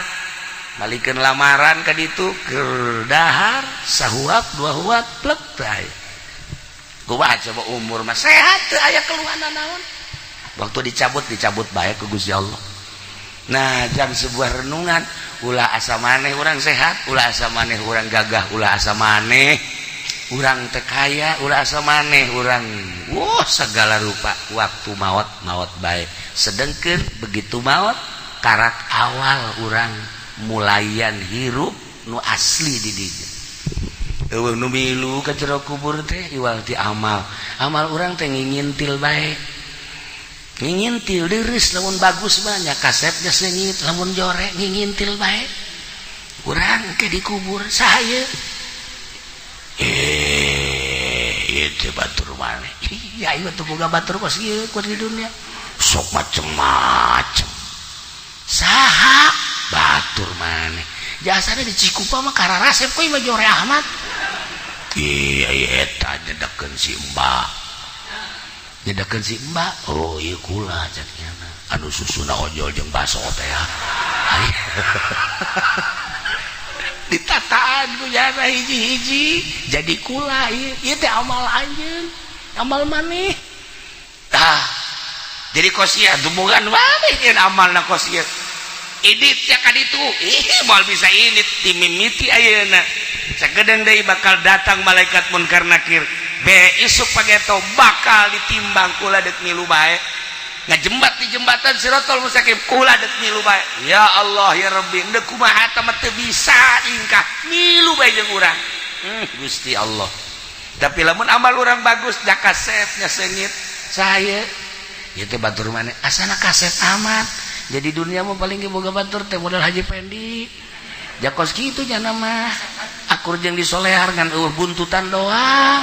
balikeun lamaran ka ditu keur dahar sahuap dua huap plek teh aya kumaha coba umur mah sehat teu aya keluhana naon waktu dicabut bae ku Gusti Allah. Nah jang sebuah renungan ulah asa maneh urang sehat ulah asa maneh urang gagah ulah asa maneh urang teu kaya ulah asa maneh urang segala rupa waktu maot bae sedengkeun begitu maot karak awal urang mulayan hirup nu asli di dieu. Eueuh nu milu ka jero kubur teh iwal ti amal urang teh ngingintil bae. Ngingintil deureus lamun bagus mah nya kasep geus leungit lamun jorek ngingintil bae. Urang ke dikubur saha ieu teh batur maneh. Iya ieu teh boga batur kos ieu ku di dunia. Sok macem-macem. Saha batur maneh jasana di Cikupa mah kararasep koy mah jore Ahmad iya eta nyedekeun si Mbak oh ieu kula cenah anu susuna ojol jeung baso teh ya ditataan ku jana hiji-hiji jadi kula ieu teh amal anjeun amal maneh jadi kosiah dumungan maneh yen amalna kosiah idit ya kaditu moal bisa init timimiti ayeuna cegedeng deui bakal datang malaikat munkar nakir isuk pageto bakal ditimbang kula deuk milu bae ngajembat di jembatan Siratal Mustaqim kula deuk milu bae ya Allah ya Rabbi endeu kumaha teh teu bisa ingkah milu bae jeung urang Gusti Allah tapi lamun amal urang bagus da kasetnya seungit saya ieu teh batur maneh asana kaset amat jadi dunia mah paling ge boga batur teh modal Haji Pendi jakos kitu nya mah akur jeung disolehar ngan buntutan doang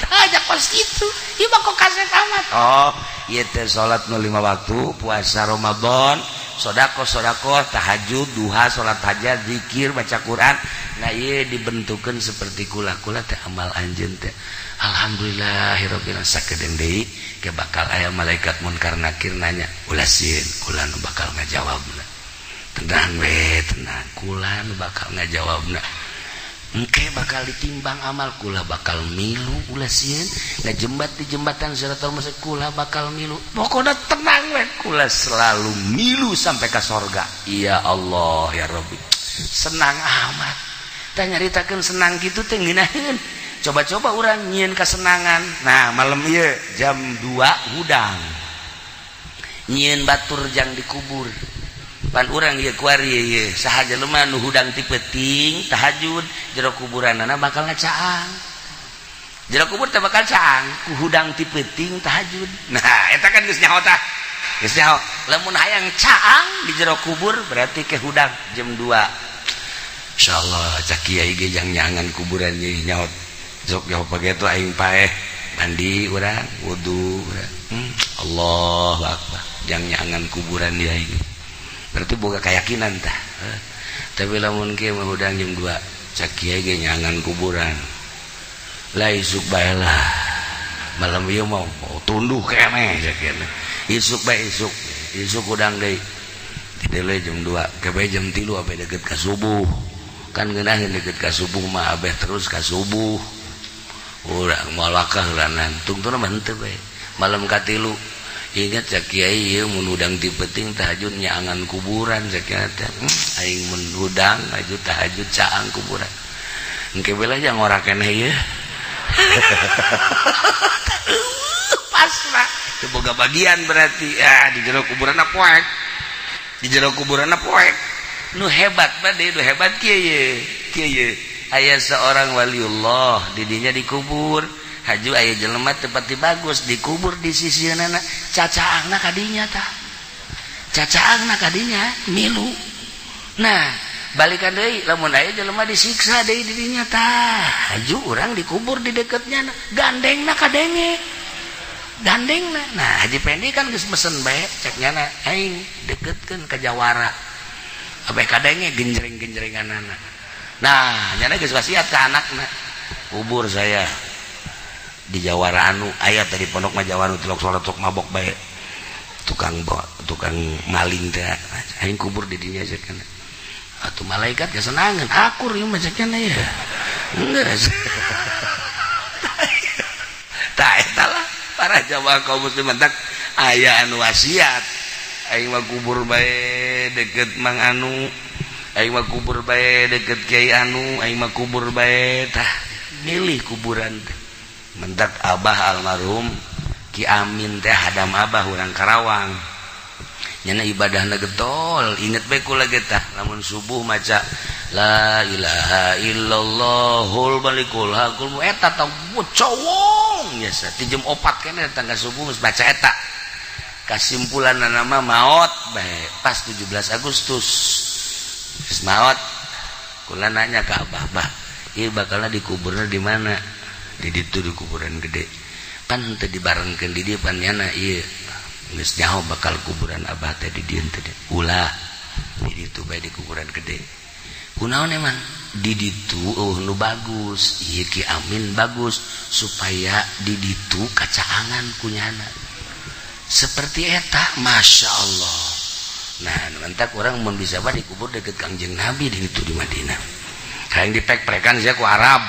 tah jakos kitu ieu mah kok kaset amat oh ieu teh salat nu 5 waktu puasa Ramadan sedekah tahajud duha salat hajat zikir baca Quran nah ieu dibentukeun seperti kula-kula teh amal anjeun teh alhamdulillahirabbil alamin sakedeung deui ke bakal aya malaikat munkar nakir nanya ulah sieun kula nu bakal ngajawabna tenang we tenang kula nu bakal ngajawabna engke bakal ditimbang amal kula bakal milu ulah sieun ngajembat di jembatan Siratal Mustaqim kula bakal milu pokona tenang we kula selalu milu sampai ka sorga ya Allah ya Rabbi senang amat tah nyaritakeun senang kitu teh ngeunaheun coba-coba urang nyieun kasenangan nah malam ieu jam 2 hudang nyieun batur jang dikubur pan urang ieu kuari ieu saha jelema nu hudang ti peuting tahajud jero kuburanna bakal ngacaang jero kubur teh bakal caang ku hudang ti peuting tahajud nah eta kan geus nyaho tah geus nyaho lamun hayang caang di jero kubur berarti ke hudang jam 2 insyaallah cak kiai ge jang nyangan kuburan ieu nyaho sok nyaho pageto aing paeh mandi urang wudu Allahu akbar jang nyangan kuburan dia ini berarti boga keyakinan tah tapi lamun kieu mah hudang jam 2 cak kiai ge nyangan kuburan la isuk bae lah malam ieu mau tunduh keneh cak kieu isuk bae isuk hudang deui tidele jam 2 ke bae jam 3 abe deukeut ka subuh kan ngeunaheun deukeut ka subuh mah abeh terus ka subuh urang moal wakah ulanan tungtuna mah henteu bae malam ka 3 ingat cak kiai ieu mun udang ti peuting tahajud nyangan kuburan cak kiai teh aing mun udang aju tahajud caang kuburan engke bela jang ora keneh ieu pasrah teu boga bagian berarti di jero kuburanna poek di jero kuburanna poek nu hebat bade nu hebat kieu aya seorang waliullah di dinya dikubur haju aya jelema tepati bagus dikubur di sisieunana cacaangna kadinya tah cacaangna kadinya milu nah balikan deui lamun aya jelema disiksa deui di dinya tah haju urang dikubur di deketnya gandengna kadenge gandengna nah Haji Pendi kan geus mesen bae cek nyana aing deketkeun ka Jawara abe kadenge genjreng-genjrenganana nah nyana geus wasiat ka anakna kubur saya di Jawara anu aya tadi pondok mah Jawara tilok salat sok mabok bae tukang maling teh aing kubur di dinya ceuk kana atuh malaikat kesenangan akur ieu mah ceuk kana ya geus tah eta lah para jamaah kaum muslimin tak aya anu wasiat aing mah kubur bae deket mang anu aing mah kubur bae deket kiai anu aing mah kubur bae tah milih kuburan teh mendak abah almarhum Ki Amin teh hadam abah urang Karawang nyana ibadahna getol inget bae kula ge tah lamun subuh maca la ilaha illallahul malikul hakul eta tah cowong biasa ti jam 4 keneh tangga subuh geus baca eta kasimpulanna nama maot bae pas 17 Agustus geus maot kula nanya ka abah bah ieu bakalna dikuburna di mana di ditu di kuburan gede pan teu dibarengkeun di dieu pan nyana ieu geus nyaho bakal kuburan abah teh di dieu teh ulah di ditu bae di kuburan gede kunaon emang di ditu nu bagus ieu Ki Amin bagus supaya di ditu kacaangan kunyana seperti eta Masya Allah nah mantak orang mun bisa bae dikubur deket Kangjeng Nabi di ditu di Madinah kayak dipek-pekan sia ku Arab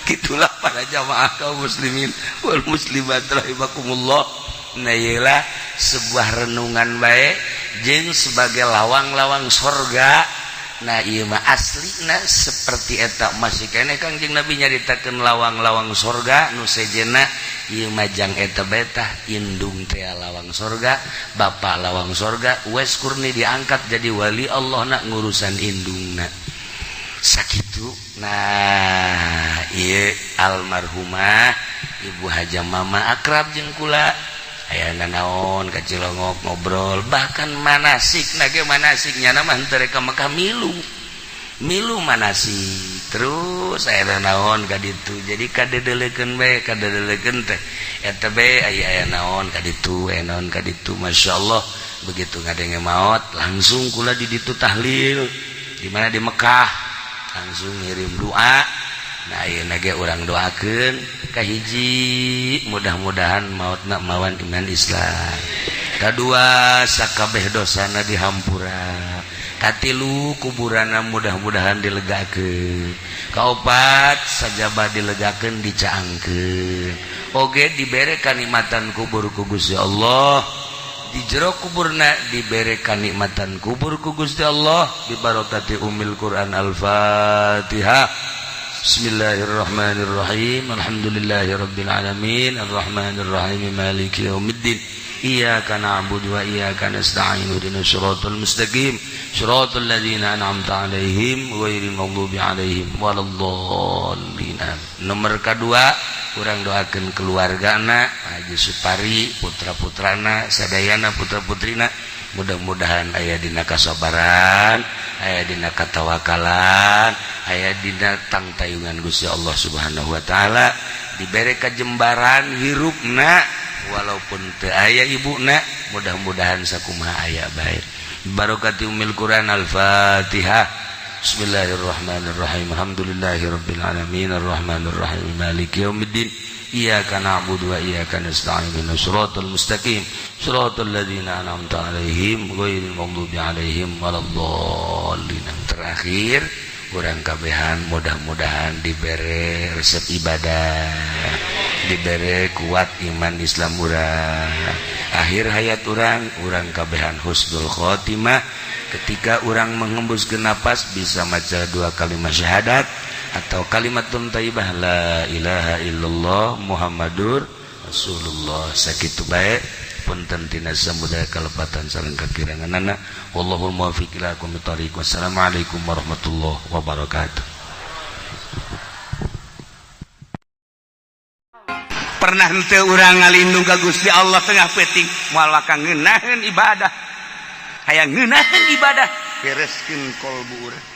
gitulah para jamaah kaum muslimin wal muslimat rahimakumullah nah iyalah sebuah renungan baik jeung sebagai lawang-lawang sorga. Nah ieu mah aslina seperti eta masih keneh Kangjeng Nabi nyaritakeun lawang-lawang sorga nu sejenna ieu mah jang eta betah indung teh lawang sorga, bapa lawang sorga, Uwais Kurni diangkat jadi wali Allah nak ngurusan indungna. Sakitu. Nah ieu almarhumah Ibu Haja Mama akrab jeung kula. Aya naon ka Cilongok ngobrol, bahkan manasik nage manasiknya nama henteu rek ka Mekah milu manasik terus aya naon ka ditu. Jadi kadedelekeun bae kadedelekeun teh eta bae aya naon ka ditu aya naon ka ditu. Masyaallah begitu ngadenge maot langsung kula di ditu tahlil di mana di Mekah langsung ngirim doa. Nah ayeuna ge urang doakeun ka hiji mudah-mudahan mautna mawan iman Islam, kadua sakabeh dosana dihampura, katilu kuburana mudah-mudahan dilegakeun, kaopat sajabah dilegakeun dicaangkeun, oge dibere kanikmatan kubur ku Gusti Allah, di jero kuburna dibere kanikmatan kubur ku Gusti Allah bi barokati Ummul Quran Al-Fatihah. Bismillahirrahmanirrahim. Alhamdulillahirabbil alamin arrahmanir rahim maliki yaumiddin. Iyyaka na'budu wa iyyaka nasta'in ihdinas siratal mustaqim siratal ladzina an'amta 'alaihim ghairil maghdubi 'alaihim waladdallin. Nomor kedua urang doakeun keluargana Haji Supari, putra-putrana, sadayana putra-putrina mudah-mudahan aya dina kasabaran, aya dina katawakalan, aya dina tangtayungan Gusti Allah Subhanahu wa taala, dibere kajembaran hirupna walaupun teu aya ibuna, mudah-mudahan sakumaha aya bae. Barokati Ummul Quran Al-Fatihah. Bismillahirrahmanirrahim. Alhamdulillahirabbil alamin arrahmanir rahim maliki yaumiddin. Iyyaka na'budu wa iyyaka nasta'in ihdinas siratal mustaqim siratal ladzina an'amta 'alaihim ghairil maghdubi 'alaihim waladdallin. Terakhir urang kabehan mudah-mudahan dibere resep ibadah, dibere kuat iman Islam urang, akhir hayat urang kabehan husnul khotimah ketika urang menghembuskeun napas bisa maca dua kalimat syahadat atau kalimatun thayyibah la ilaha illallah Muhammadur Rasulullah. Sakitu bae punten tina samudaya kalepatan sareng kakiranganana. Wallahul muwaffiq ila aqwamit thoriq. Wassalamualaikum warahmatullahi wabarakatuh. Pernah henteu urang ngalindung ka Gusti Allah tengah peuting moal wakang ngeunaheun ibadah, hayang ngeunaheun ibadah bereskeun kolbu urang.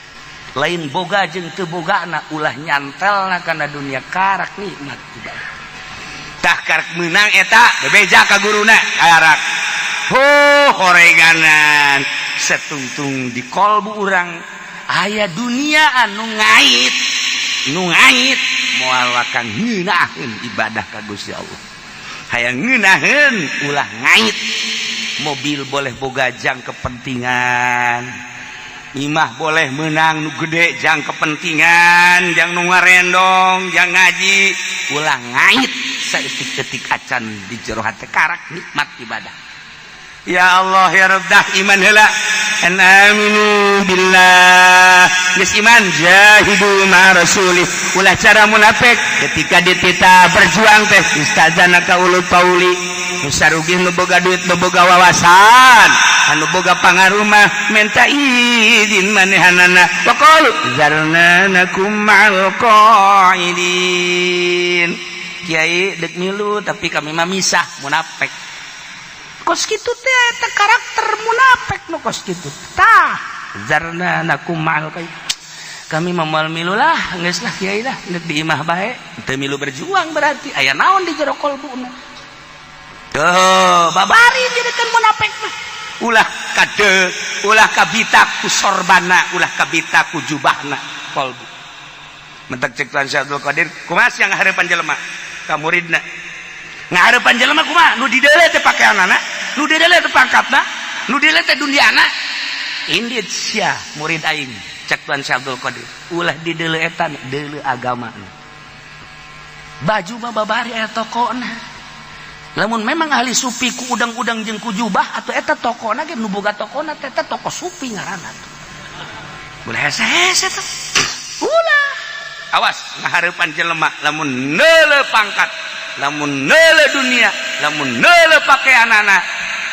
Lain boga jeung teu bogana ulah nyantelna kana dunia karak nikmat ibadah. Tah karak meunang eta bebeja ka guruna karak. Horenganan setungtung di kolbu urang aya dunia anu ngait, moal wakang ngeunaheun ibadah ka Gusti Allah. Hayang ngeunaheun ulah ngait. Mobil boleh boga jang kepentingan, imah boleh menang nu gede jang kepentingan, jang nu ngarendong, jang ngaji, ulah ngait saeutik-eutik acan di jero hate karak nikmat ibadah. Ya Allah ya Rabb iman heula an aminu billah geus iman jahidu ma rasulih. Ulah cara munafik ketika ditita berjuang teh istazana ka ulul pauli nu sarugih nu boga duit nu boga wawasan anu boga pangaruh mah minta izin manehanana wa qul zarna nakum ma'al qaidin. Kiai dek milu tapi kami mah misah munafik. Kos kitu teh eta karakter munafik nu kos kitu. Tah zarna nakum ma'al qaid. Kami mah moal milu lah geus lah kiai lah neuk di imah bae teu milu berjuang berarti aya naon di jero kolbuna. Tuh babari jadikan munafik mah. Ulah kade, ulah kabita ku sorbana, ulah kabita ku jubahna kolbu. Mentek cek Tuan Syekh Abdul Qadir, kumaha yang ngahareupan jelema ka muridna? Ngahareupan jelema kumaha? Nu dideule teh pakaianana, nu dideule teh pangkatna, nu dideule teh dundiana. Indit sia murid aing, cek Tuan Syekh Abdul Qadir. Ulah dideule eta deule agamana. Baju mah babari aya tokona. Lamun memang ahli sufi ku udang-udang jeung ku jubah atuh eta tokona ge nu boga tokona eta toko sufi ngaranna boleh hese-hese teh ulah awas ngahareupan jelema lamun neuleuh pangkat lamun neuleuh dunia lamun neuleuh pakaianana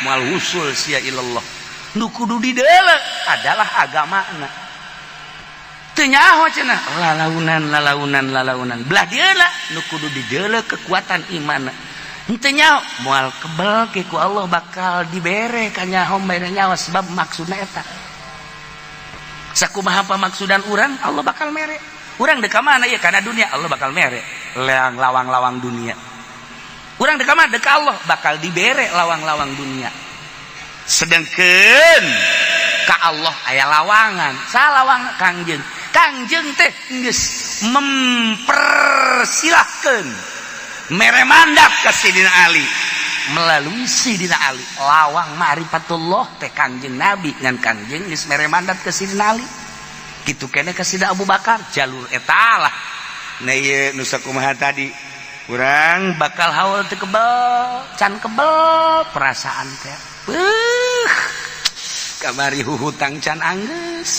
moal husul sia ilallah nu kudu dideuleuh adalah agamana teu nyaho cenah lalaunan belah dieula nu kudu dideuleuh kekuatan imanna henteu nyaho moal kebel ke ku Allah bakal dibere ka nyaho mere nyawa sebab maksudna eta sakumaha pamaksudan urang Allah bakal mere urang dek ka mana ieu kana dunia Allah bakal mere leang lawang-lawang dunia urang dek ka mana dek Allah bakal dibere lawang-lawang dunia sedangkeun ka Allah aya lawangan salawang kangjeng teh geus mempersilahkeun mere mandat ka Sidina Ali melalui Sidina Ali lawang ma'rifatullah teh kangjeng Nabi ngan kangjeng geus mere mandat ke Sidina Ali kitu keneh ka Sidina Abu Bakar jalur eta lah na ieu nu sakumaha tadi urang bakal haul teu kebel can kebel perasaan teh kamari hutang can anggeus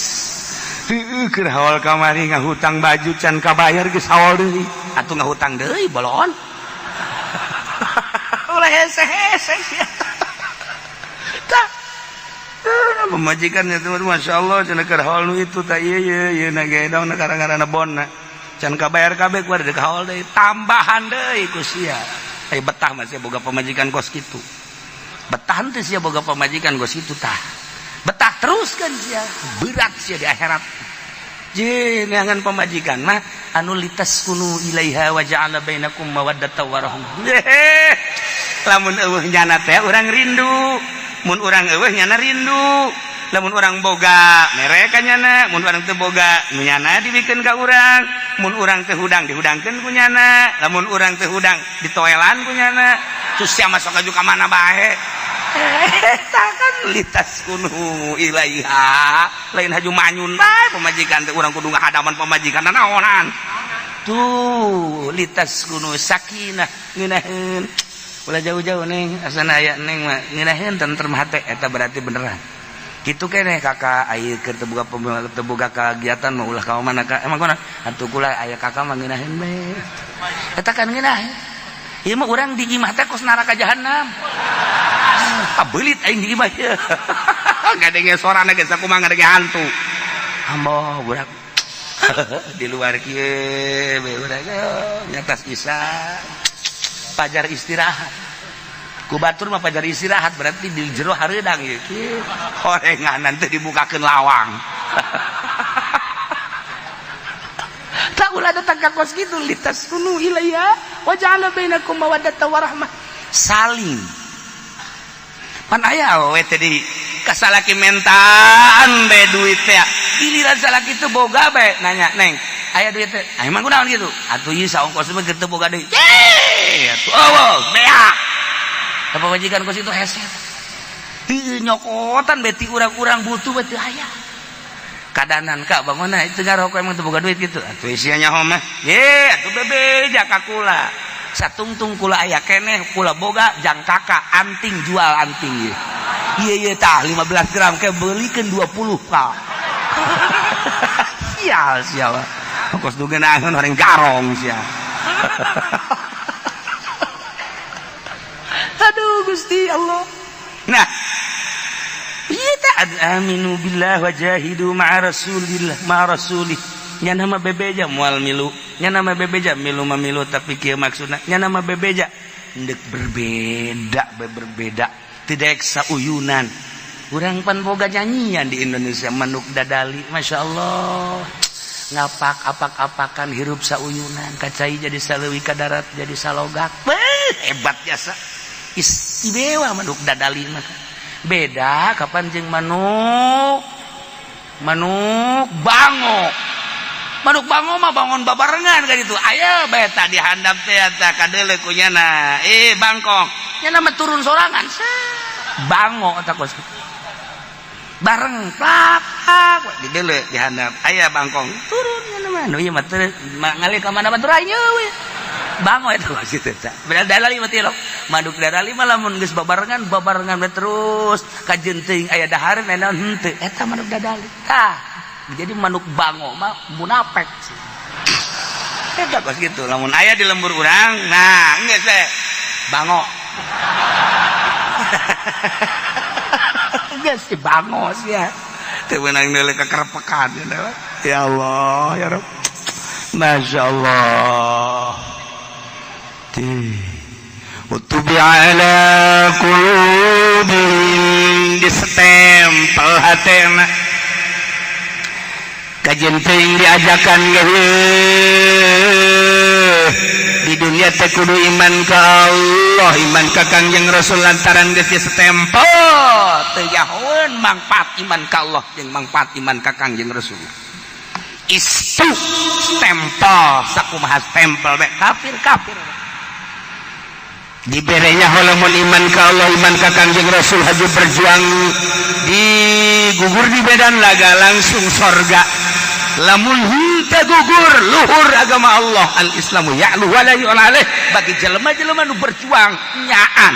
keur haul kamari ngahutang baju can kabayar geus haul deui atuh ngahutang deui bolon ulah hese-hese sia tah pemajikan itu masyaallah cenah keur haul nu itu tah ieu na ge daun karang-karana bonna can kabayar kabeh ku deuk haul deui tambahan deui ku sia ai betah mah sia boga pemajikan kos kitu betah teh sia boga pemajikan kos kitu tah betah teruskeun sia berat sia di akhirat je neangan pemajikan mah anu litas kunu ilaiha wa ja'ala bainakum mawaddatan wa rahmah lamun eueuh nyana teh urang rindu mun urang eueuh nyana rindu lamun urang boga mere ka nyana mun urang teu boga nu nyana dibikeun ka urang mun urang teu hudang dihudangkeun ku nyana lamun urang teu hudang ditoelan ku nyana terus sia masuk aju ka mana bae eta kan litas kunu ilaiha lain haju manyun bae pemajikan teh urang kudu ngahadaman pemajikan naonan tuh litas kunu sakinah ngeunaheun ulah jauh-jauh neng asana aya neng mah ngeunaheun tentrem hate eta berarti beneran kitu keneh kakak aya keur teu boga kagiatan mah ulah ka mana ka emang kunaon atuh kula aya kakak mah ngeunaheun bae eta kan ngeunaheun ieu mah urang di imah teh kos neraka jahanam kabelit aing di imah ieu gadenge sorana geus sakumaha ngadenge hantu amboh budak di luar kieu be urang nyatas isa pajar istirahat ku batur mah pajar istirahat berarti di jero hareudang ieu horenganan teh dibukakeun lawang tak ulah datang ka kos kitu litas kunu ilayya wa ja'ala bainakum mawaddatan wa rahmah saling pan aya we teh di kasalaki mentaan be duit teh giliran salaki teu boga bae nanya neng aya duit teh emang kunaon kitu atuh ieu saongkos mah teu boga deui atuh eueuh beak apa majikan kos itu hese nyokotan beti urang-urang butuh beti aya kadanan kak bangunna teu ngaroko emang teu boga duit kitu atuh sia nyaho mah ye atuh bebeja ka kula satungtung kula aya keneh kula boga jang kakak anting jual anting ieu tah 15 gram ke beulikeun 20 ka sial kos dugeunangeun horeng garong sia aduh Gusti Allah nah ieu teh aminu billah wa jahidu ma'a rasulih nya nama bebeja moal milu nya nama bebeja milu mamilu tapi kieu maksudna nya nama bebeja endek berbeda tidak sauyunan urang pan boga nyanyian di Indonesia manuk dadali masyaallah ngapak apak-apakan hirup sauyunan kacai jadi saleuwi ka darat jadi salogak hebat jasa istimewa manuk dadali mah beda kapan jeung manuk bango mah bangun babarengan kan itu aya beta dihandap teh eta kadeuleu ku nyana bangkong nyana mah turun sorangan bango eta kos bareng plak dideuleu dihandap aya bangkong turun nyana mah nu ieu mah teu ngalih ka mana batur aing we bango eta kos kitu teh bener dalali mah tilok manuk dadali mah lamun geus babarengan terus kajeun teuing aya dahareun naon henteu eta manuk dadali tah jadi manuk bango mah munafik eta pas gitu lamun aya di lembur urang nah geus bango geus si bango sia teu meunang neuleuh kakerepekan ya Allah ya Rabb Masya Allah Utubi ala kulubihim disestempel hatena kajian teuing diajakan di dunia teh kudu iman ka Allah iman ka Kangjeng Rasul lantaran geus disestempel teu yahoeun mangpaat iman ka Allah jeung mangpaat iman ka Kangjeng Rasul istu stempel sakumaha stempel be kafir diberenya halamun iman ka Allah iman ka Kangjeng Rasul haju berjuang digugur di medan laga langsung sorga lamun henteu gugur luhur agama Allah al-islamu ya'lu wa la yu'la alaih bagi jelema-jelema nu berjuang nyaan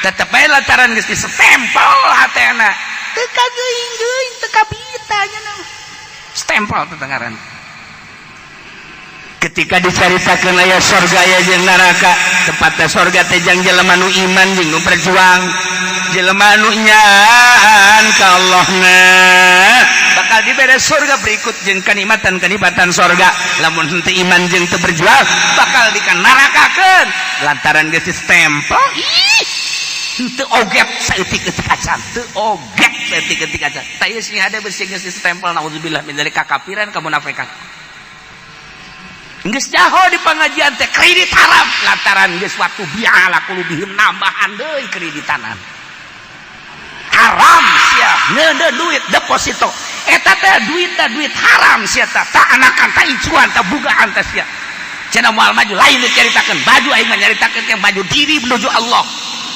tetep bae lantaran geus disestempel hatena teu kageuing teu kabita nya stempel tetengaran ketika diceritakan aya sorga aya jeung neraka tepatna sorga teh jeung jelema nu iman jeung nu berjuang jelema nu nyaan ka Allahna bakal dibere surga berikut jeung kenikmatan sorga lamun henteu iman jeung teu berjuang bakal dikanarakakeun lantaran geus stempel teu oget saeutik-eutik acan teu oget saeutik-eutik acan tah ieu sing hade beusi geus stempel naudzubillah min dzalik kakafiran kamunafikan geus jaho di pangajian teh kredit haram lantaran geus watu bi'ala kulubihim nambahan deui kreditanan haram sia ngeundeun duit deposito eta teh duit haram sia tah anakan tah icuan tah bugaan tah sia cenah moal maju lain diceritakeun baju aing mah nyaritakeun teh baju diri menuju Allah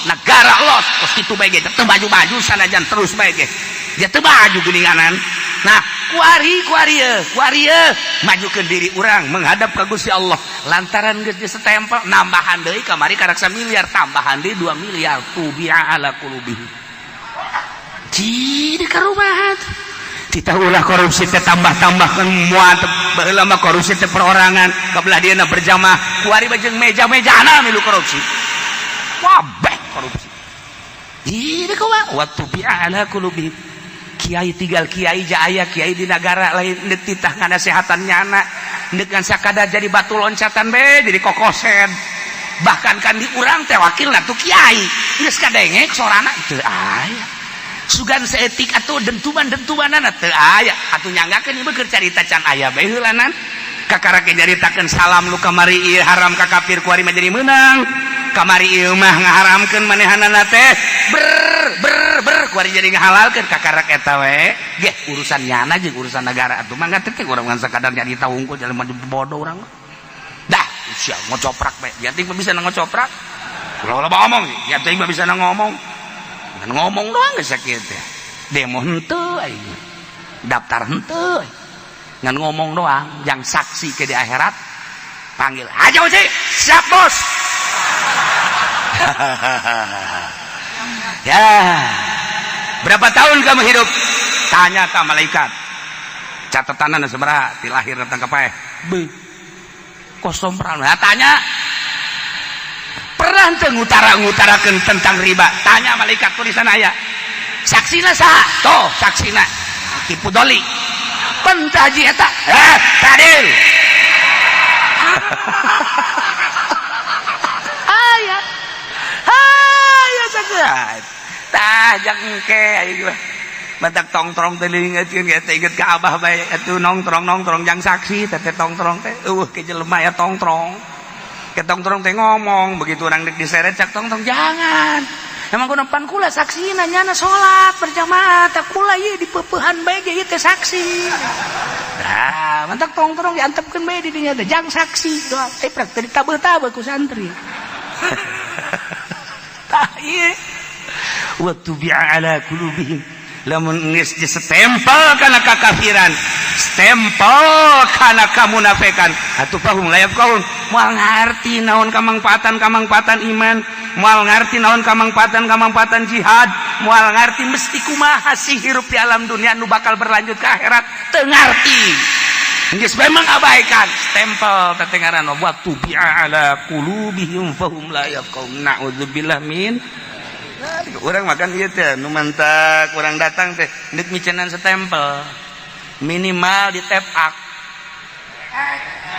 negara Allah kos kitu bae ge teu baju-baju sanajan terus bae ge dia teu baju geuninganan nah kuari majukeun diri urang menghadap ka Gusti Allah lantaran geus disestempel nambahan deui kamari karaksa miliar tambahan deui 2 miliar tubi'a ala qulubihim di karumahan titah ulah korupsi teh tambah-tambahkeun muat baheula mah korupsi teh perorangan kabelah dieuna berjamaah kuari bajeng meja-mejana milu korupsi wabeh korupsi di kumaha wa tubi'a ala qulubihim kiai tinggal kiai jaya kiai di negara lain neuk titah nganasehatan nyana neuk ngan sakada jadi batu loncatan be jadi kokosen bahkan kan di urang teh wakilna tu kiai geus kadengek sorana teu aya sugan seetik atuh dentuman-dentumanana teu aya atuh nyanggakeun ieu keur carita can aya bae heulanan kakarake nyaritakeun salam lu kamari ieu haram ka kafir kuari mah jadi meunang kamari ieu mah ngaharamkeun manehanana teh ber kuari jadi ngahalalkeun kakarak eta we ge urusan nyana jeung urusan negara atuh mangga teh urang ngan sakadar nyarita hungkul jalan maju bodoh urang dah sia ngocoprak bae ya teh bisa ngocoprak ulah ngomong ya teh bisa ngomong ngan ngomong doang geus sakieu teh demo henteu aing daftar henteu ngan ngomong doang yang saksi ke di akhirat panggil aja uji siap bos ya berapa tahun kamu hidup tanya ke malaikat catatanana sabaraha ti lahir datang ka paeh be kosong pernah tanya pernah teu ngutarakeun tentang riba tanya malaikat tulisan aya saksina saha toh saksina tipu doli pentaji eta tadil aya sakeut tah jak engke aya mah batak tongtrong teh liingeutkeun ge teh inget ka abah bae atuh nongtrong jang saksi teh tongtrong teh ke jelema ya tongtrong ke tongtrong teh ngomong begitu urang dek diseret cak tongtrong jangan emang kudu pan kula saksina nyana salat berjamaah tak kula ieu dipeupehan bae ge ieu teh saksi nah mantak tongtrong diantepkeun bae di dinya teh jang saksi doang prak teh ditabeuh-tabeuh ku santri tah ieu wa tubi'a ala qulubihim lamun geus disestempel kana kakafiran stempel kana kamunafikan atuh pahum layap kaun moal ngarti naon kamangpaatan iman moal ngarti naon kamangpatan jihad, moal ngarti mesti kumaha sih hirup di alam dunia nu bakal berlanjut ke akhirat, teu ngarti. Geus memang abaikan stempel tetengaran wa tubi'a ala qulubihim fahum la yafqahun. Na'udzubillah min. Urang makan ieu teh nu mantak urang datang teh neuk micenan stempel. Minimal di tap ak.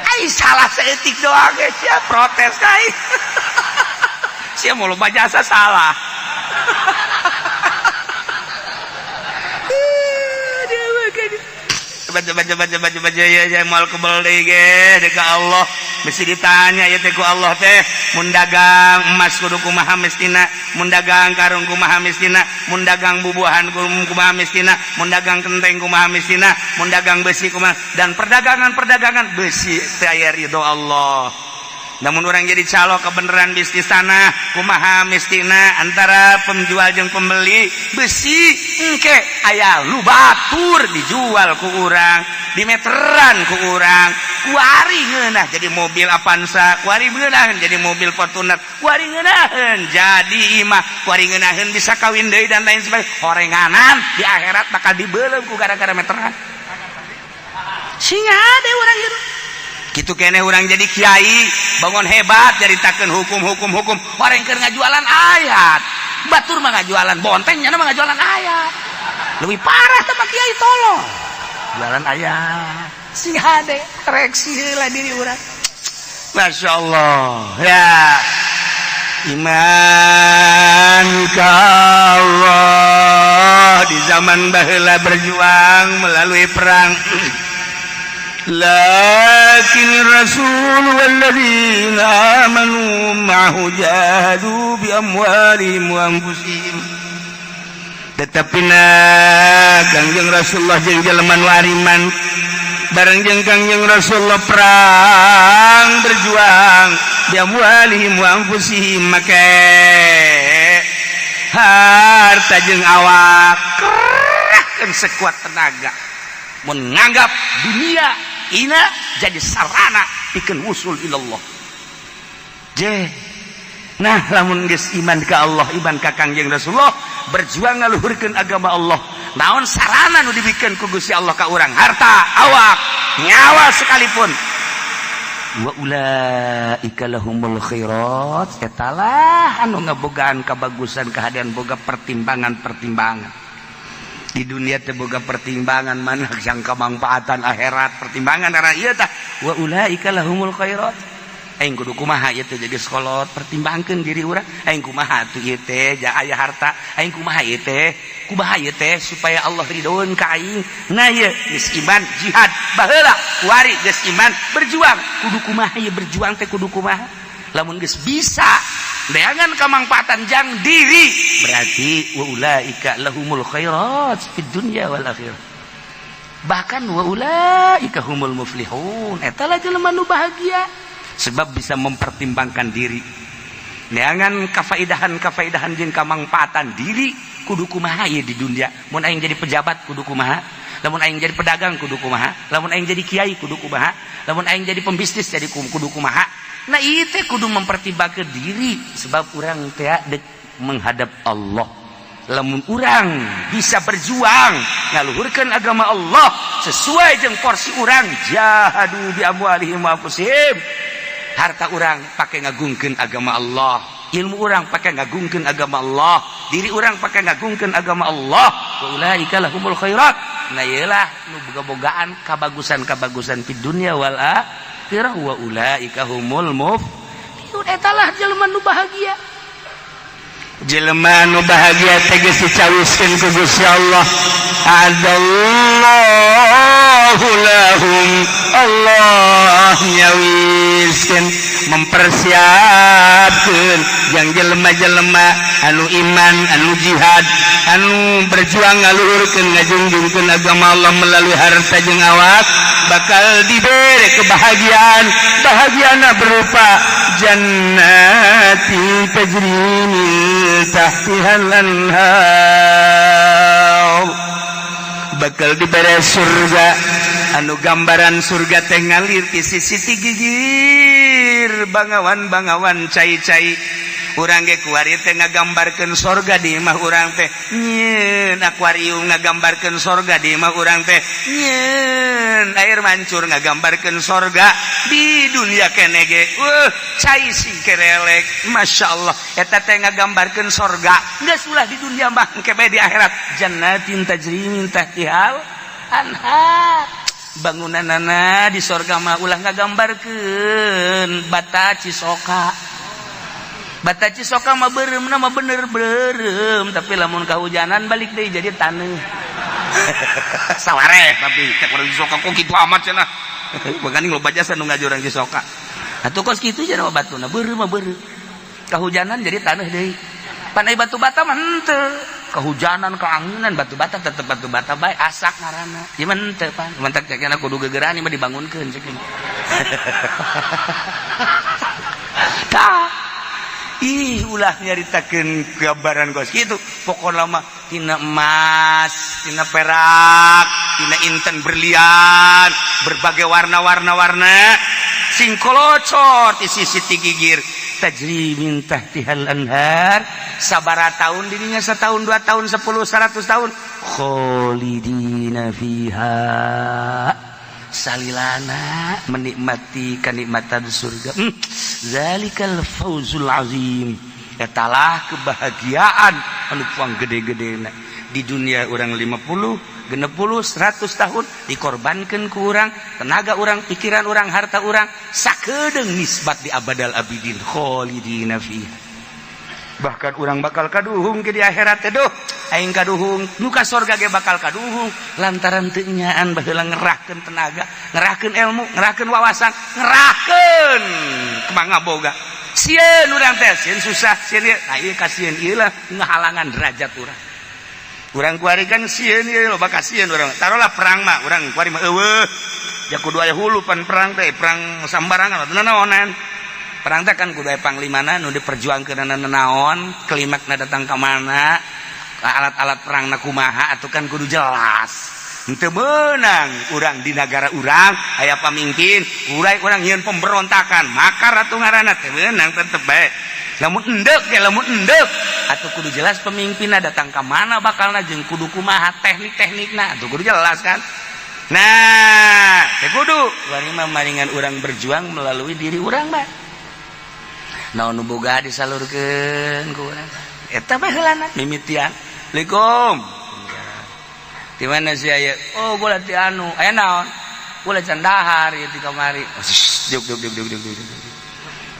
Ai salah seetik doang geus ya protes kai. Sia mau loba jasa salah. Baca ya moal kebal deui ge ka Allah mesti ditanya ya teh ku Allah teh mun dagang emas kudu kumaha mestina, mun dagang karung kumaha mestina, mun dagang bubuhan kumaha mestina, mun dagang kenteng kumaha mestina, mun dagang besi kumaha, dan perdagangan besi teh aya ridho Allah. Namun orang jadi calo kebenaran bisnis tanah kumaha mestina antara penjual jeung pembeli besi engke aya lu batur dijual ku urang di meteran ku urang kuari ngeunah jadi mobil Avanza kuari ngeunaheun jadi mobil Fortuner kuari ngeunaheun jadi imah kuari ngeunaheun bisa kawin deui dan lain sebagainya horenganan di akhirat bakal dibeuleuh ku gara-gara meteran singa ade urang gitu gitu kene urang jadi kiai bangun hebat jaritakeun hukum orang keur ngajualan ayat batur mah ngajualan bonteng nya mah ngajualan ayat leuwih parah teh pak kiai tolong jualan ayat sing hade koreksi heula diri urang masyaallah ya iman ka Allah di zaman baheula berjuang melalui perang lakin rasul walladzina amanu ma'ahu jahadu bi amwalihim wa anfusihim tetapina Kangjeng Rasulullah jeung jelema nu ariman bareng jeung Kangjeng Rasulullah perang berjuang bi amwalihim wa anfusihim make harta jeung awak kerahkeun sekuat tenaga mun nganggap dunia ina jadi sarana pikeun wusul ilallah. Nah lamun geus iman ka Allah, iman ka Kangjeng Rasulullah, berjuang ngaluhurkeun agama Allah. Naon sarana nu dibikeun ku Gusti Allah ka urang? Harta, awak, nyawa sekalipun. Wa ulaika lahumul khairat, etalah anu ngabogaan kabagusan kahadian boga pertimbangan-pertimbangan. Di dunia teh boga pertimbangan mana yang kemanfaatan akhirat pertimbangan arah ieu tah wa ulaika lahumul khairat aing kudu kumaha ieu teh jadi sekolot pertimbangkeun diri urang aing kumaha atuh ieu teh ja aya harta aing kumaha ieu teh kumaha ieu teh supaya Allah ridhoeun ka aing nah ieu geus iman jihad baheula kuari geus iman berjuang kudu kumaha ieu berjuang teh kudu kumaha lamun geus bisa leangan kemanfaatan jang diri berarti wa ulaika lahumul khairat fid dunya wal akhirah bahkan wa ulaika humul muflihun eta lah jelema nu bahagia sebab bisa mempertimbangkan diri leangan kafaidahan jeung kemanfaatan diri kudu kumaha ieu di dunia mun aing jadi pejabat kudu kumaha lamun aing jadi pedagang kudu kumaha lamun aing jadi kiai kudu kumaha lamun aing jadi pembisnis jadi kudu kumaha. Nah itu kudu mempertimbangkan diri sebab orang teh dek menghadap Allah. Lamun orang bisa berjuang ngaluhurkeun agama Allah sesuai jeung porsi orang jahadu bi amwalihim wa anfusihim. Harta orang pakai ngagungkeun agama Allah, ilmu orang pakai ngagungkeun agama Allah, diri orang pakai ngagungkeun agama Allah. Wa ulaika lahumul khairat. Nah ieulah nu boga-bogaan kabagusan-kabagusan fid dunya wal akhirah wa ulaika humul muflihun etalah jelema nu bahagia jelema nu bahagia teh geus dicawiskeun ku Gusti Allah adallahu lahum Allah nyawiskeun mempersiapkeun yang jelema-jelema anu iman anu jihad anu berjuang ngaluhurkeun ngajungjungkeun agama Allah melalui harta jeung awak bakal diberi kebahagiaan bahagiana berupa jannati tajri min tahtihal anhar bakal diberi surga anu gambaran surga teh ngalir ti sisi gigir bangawan-bangawan cai-cai urang ge kuari teh ngagambarkeun sorga di imah urang teh nyeun akuarium ngagambarkeun sorga di imah urang teh nyeun air mancur ngagambarkeun sorga di dunia keneh ge cai sing kerelek masyaallah eta teh ngagambarkeun sorga geus ulah di dunia mah engke bae di akhirat jannatin tajri min tahtihal anhar bangunanana di sorga mah ulah ngagambarkeun bata cisoka mah beureum mah bener beureum tapi lamun kahujanan balik deui jadi taneuh sawareh tapi cek urang cisoka kok kitu amat cenah bagani loba jasa nu ngaji urang cisoka atuh kos kitu cenah batuna beureum mah beureum kahujanan jadi taneuh deui pan aya batu bata mah henteu kehujanan keanginan batu bata tetep batu bata bae asak ngaranna ieu mah henteu pan mantak cekna kudu gegeran ieu mah dibangunkeun cek tah ulah nyaritakeun gambaran kos kitu pokona mah tina emas tina perak tina inten berlian berbagai warna sing kolocor di sisi tigigir tajri min tahtihal anhar sabaraha taun dirinya setahun 2 tahun 10 100 tahun khalidina fiha salilana menikmati kenikmatan surga zalikal fauzul azim etalah kebahagiaan anu puang gede-gedena di dunia orang 50 60 100 tahun dikorbankan ku urang tenaga urang pikiran urang harta urang sakedeung nisbat di abadal abidin khalidina fiha bahkan urang bakal kaduhung ke di akhirat teh duh aing kaduhung nu ka sorga ge bakal kaduhung lantaran teu nyaan baheula ngerahkeun tenaga ngerahkeun ilmu ngerahkeun wawasan ngerahkeun kemangga boga sieun urang teh sieun susah sieun ieu nah ieu kasieun ieu lah ngahalangan derajat urang kuari kan sieun ieu loba kasieun urang taruhlah perang mah urang kuari mah eueuh ya kudu aya hulu pan perang teh perang sambarangan teu naonan perang teh kan kudu aya panglimana nu diperjuangkeun naon klimakna datang ka mana alat-alat perangna kumaha atuh kan kudu jelas henteu meunang urang di negara urang aya pamimpin urang nyieun pemberontakan makar atuh ngaranna teh meunang tetep bae lamun endeup atuh kudu jelas pemimpinna datang ka mana bakalna jeung kudu kumaha teknik-teknikna atuh kudu jelas kan nah teh kudu bari mah maringan urang berjuang melalui diri urang mah naon nu boga disalurkeun ku urang eta bae heulana mimitian Assalamualaikum di mana sih aya oh gua ti anu aya naon gua can dahar ieu ti kamari juk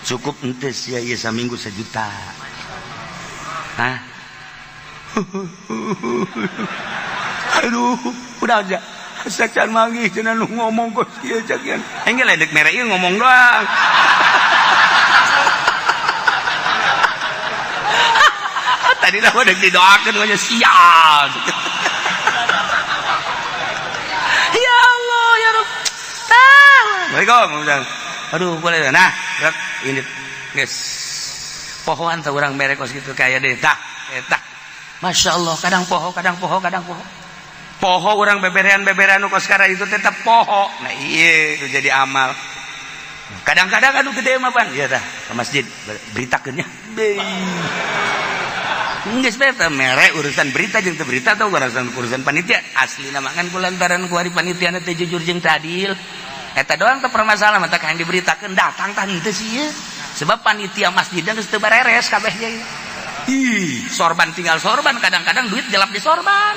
cukup henteu sia ieu saminggu 1 juta hah aduh udah aja sacan manggih cenah nu ngomong kos ieu cakian engge ledek mere ieu ngomong doang tadi dah udah didoakan aja sial ya Allah ya Rabb Assalamualaikum aduh boleh nah ini guys pohoan teh urang mere kos kitu kaya deui tah eta Masya Allah kadang poho poho urang beberean nu kos kara itu tetap poho nah iya itu jadi amal kadang-kadang anu gede mah ban iya tah ke masjid beritakeun nya geus beta mere urusan berita jeung teu berita teh urusan panitia asli nama kan kulantaran ku ari panitiana teh jujur jeung teu adil eta doang teh permasalahan mah teh kang diberitakeun datang tah henteu sih sebab panitia masjidna geus teu bereres kabeh ge sorban tinggal sorban kadang-kadang duit jelap di sorban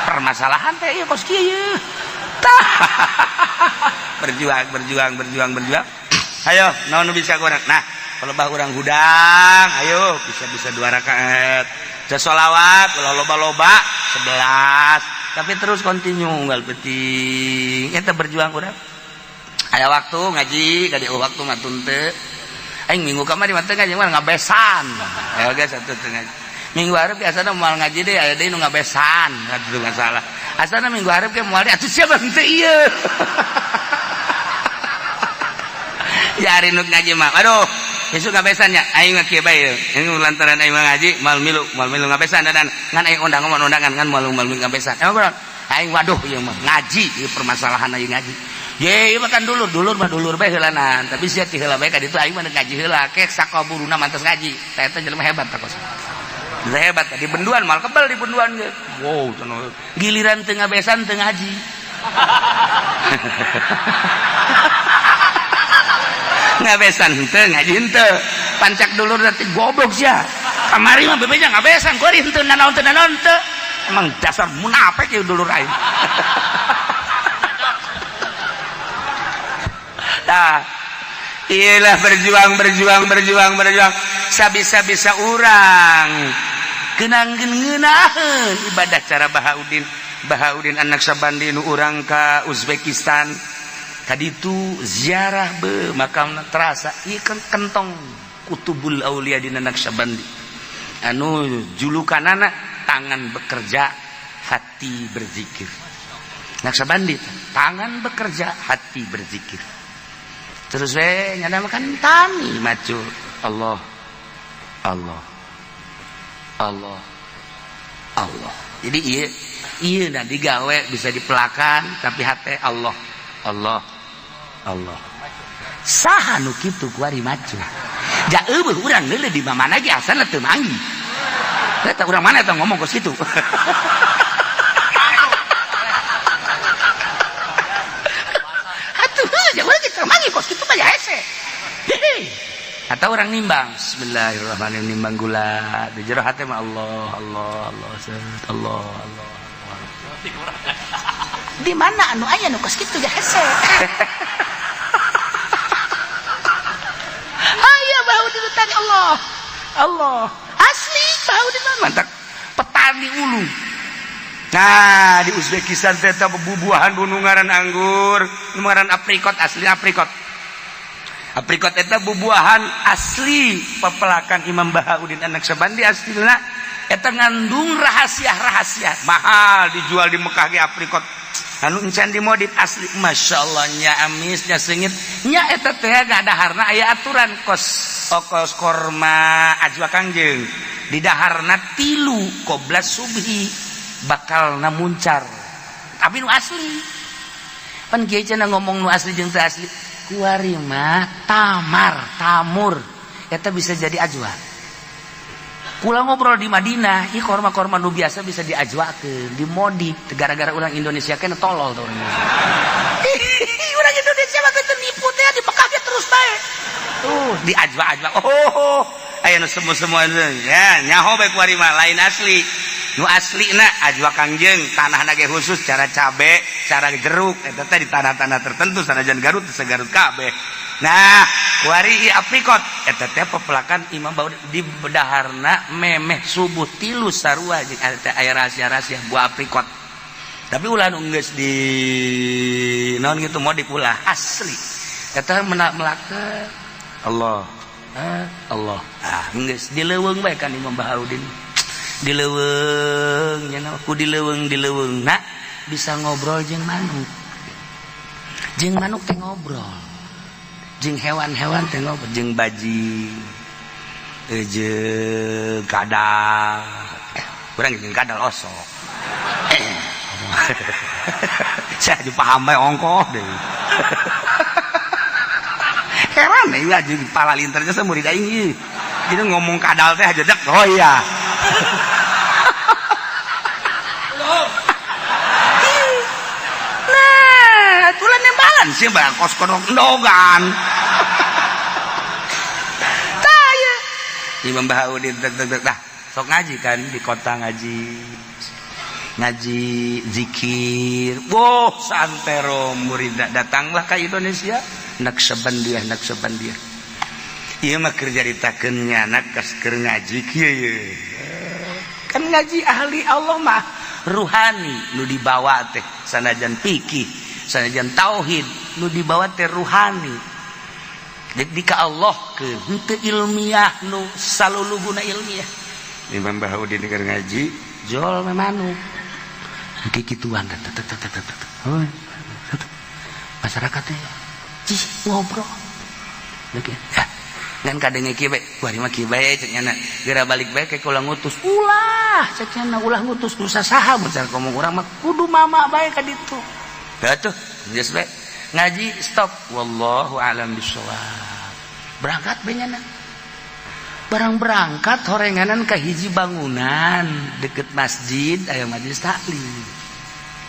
permasalahan teh ieu kos kieu tah berjuang ayo naon nu bisa kurang nah kalau bah urang hudang ayo bisa 2 rakaat bisa sholawat ulah loba-loba 11 tapi terus kontinu unggal penting eta berjuang urang aya waktu ngaji ka dieu waktu matun teu aing minggu kamari mah teu ngaji mah ngabesan aya guys atuh teu ngaji minggu hareup biasana moal ngaji deui aya deui nu ngabesan atuh masalah asana minggu hareup ge moal atuh siapa henteu ieu ya ari nu ngaji mah aduh besok ngabesannya aing mah kieu bae ini lantaran aing ngaji mal milu ngabesan dan ngan aing undangan kan mal ngabesan emang bro aing waduh ieu mah ngaji ieu permasalahan aing ngaji Ye makan dulur mah dulur bae heulanan tapi sia ti heula bae ka ditu aing mah ngaji heula kek sakaburuna mantes ngaji teh teh jelema hebat tak kos hebat di benduan mal kebal di benduan ge wow cenah giliran teu ngabesan teu ngaji ngabesan henteu ngaji henteu pancak dulur teh goblok sia kamari mah bebeja ngabesan kuari henteu nanaon teu emang dasar munafik ya dulur aing nah iyalah berjuang sabisa urang kenangkeun ngeunaheun ibadah cara Bahaudin anak Sabandi nu urang ka Uzbekistan kaditu ziarah be makamna terasa ieu kan kentong kutubul aulia di anak Sabandi anu julukanana tangan bekerja hati berzikir anak Sabandi tangan bekerja hati berzikir terus we nyana makan tani macu Allah jadi iya nah digawe bisa dipelakan tapi hati Allah saha nu kitu kuari macu ja eueuh urang geuleuh di mana ge asalna teu manggi eta urang mana eta ngomong ke situ kos itu mah ya hese. Atau orang nimbang, bismillahirrahmanirrahim nimbang gula, di jero hate mah Allah. Di mana anu aya nu kos kitu ya hese. Aya bau di tadi Allah. Asli bau di mana? Mantap petani ulu. Nah, di Uzbekistan teh bubuahan bunungaran anggur, bunungaran aprikot asli aprikot. Aprikot eta bubuahan asli pepelakan Imam Bahaudin anak Sabandi aslina eta ngandung rahasia mahal dijual di Mekah ge aprikot anu encan dimodif asli masyaallah nya amis nya seungit nya eta teh gadaharna aya aturan kos korma ajwa kangjeng di daharna 3 qobla subhi bakal namuncar tapi nu asli pan kieu cenah ngomong nu asli jeung teu asli kuari mah tamur eta bisa jadi ajwa kula ngobrol di Madinah ieu korma-korma nu biasa bisa diajwakeun dimodif gara-gara urang Indonesia kena tolol tuh urang urang Indonesia mah teu nipu teh di Mekah ge terus bae tuh diajwa-ajwa aya nu semu-semu ya nyaho bae kuari mah lain asli nu aslina ajwa kangjeng tanahna ge khusus cara cabe cara jeruk eta teh di tanah-tanah tertentu sanajan Garut segarut kabeh nah kuari aprikot eta teh pepelakan Imam Bahaudin di bedaharna memeh subuh 3 sarua jeung aya rahasia-rahasia buah aprikot tapi ulah nu geus di naon kitu modif ulah asli eta melake Allah geus dileuweung bae kan Imam Bahaudin dileuweung nya ku dileuweung nak bisa ngobrol jeung manuk teh ngobrol jeung hewan-hewan teh ngobrol jeung bajing jeung kadal urang jeung kadal osok saya dipaham bae ongkoh deui heran ieu jeung pala linternya teh murid aing ieu jadi ngomong kadal teh hajadak oh iya nah tulan nembalan sih bang kos kodok endogan taya Imam Bahaudin dah sok ngaji kan di kota ngaji zikir santero murid datanglah ke Indonesia Naksabandiah ieu mah keur jaritakeun anak kas keur ngaji kieu kan ngaji ahli Allah mah ruhani nu dibawa teh sanajan fikih sanajan tauhid nu dibawa teh ruhani jadi ka Allah ke henteu ilmiah nu saluluhuna ilmiah Imam Bahaudin keur ngaji jol memanu kikituan masyarakat teh ngobrol lagi ngan kadenge kieu bae kuari mah kieu bae cek nya geura balik bae ke ulah ngutus cek nya ulah ngutus nu sasaha mun cara ngomong urang mah kudu mama bae ka ditu da tuh geus bae ngaji stop wallahu alam bisawab berangkat benyana barang berangkat horenganan ka hiji bangunan deket masjid aya majelis taklim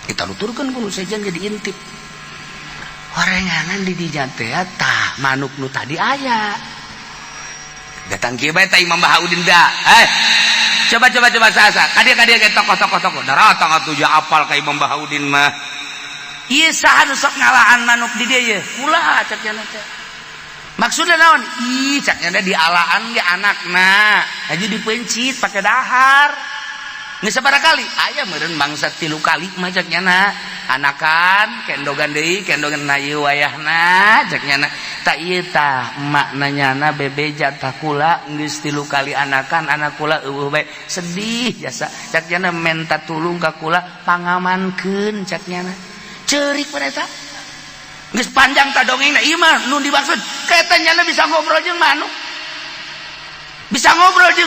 kita nuturkeun kudu sejen jadi intip horenganan di dinya teh tah manuk nu tadi aya datang kieu bae tah Imam Bahaudin da coba sasa kadia ke tokoh daratang atuh ja apal ka Imam Bahaudin mah ieu saha nu sok ngalaan manuk di dieu ye ulah cak cenah teh maksudna naon ih cak cenah dialaan ge anakna aja dipencit pake dahar geus sabaraha kali aya meureun bangsa 3 kali mah cak cenah anakan kendogan deui kendogan ieu wayahna cak cenah ta ieu tah emakna nyana bebeja tah kula geus 3 kali anakan anak kula eueuh bae sedih jasa cak cenah menta tulung ka kula pangamankeun cak cenah ceurik mereka geus panjang ta dongengna ieu mah nu dimaksud kaeta nyana bisa ngobrol jeung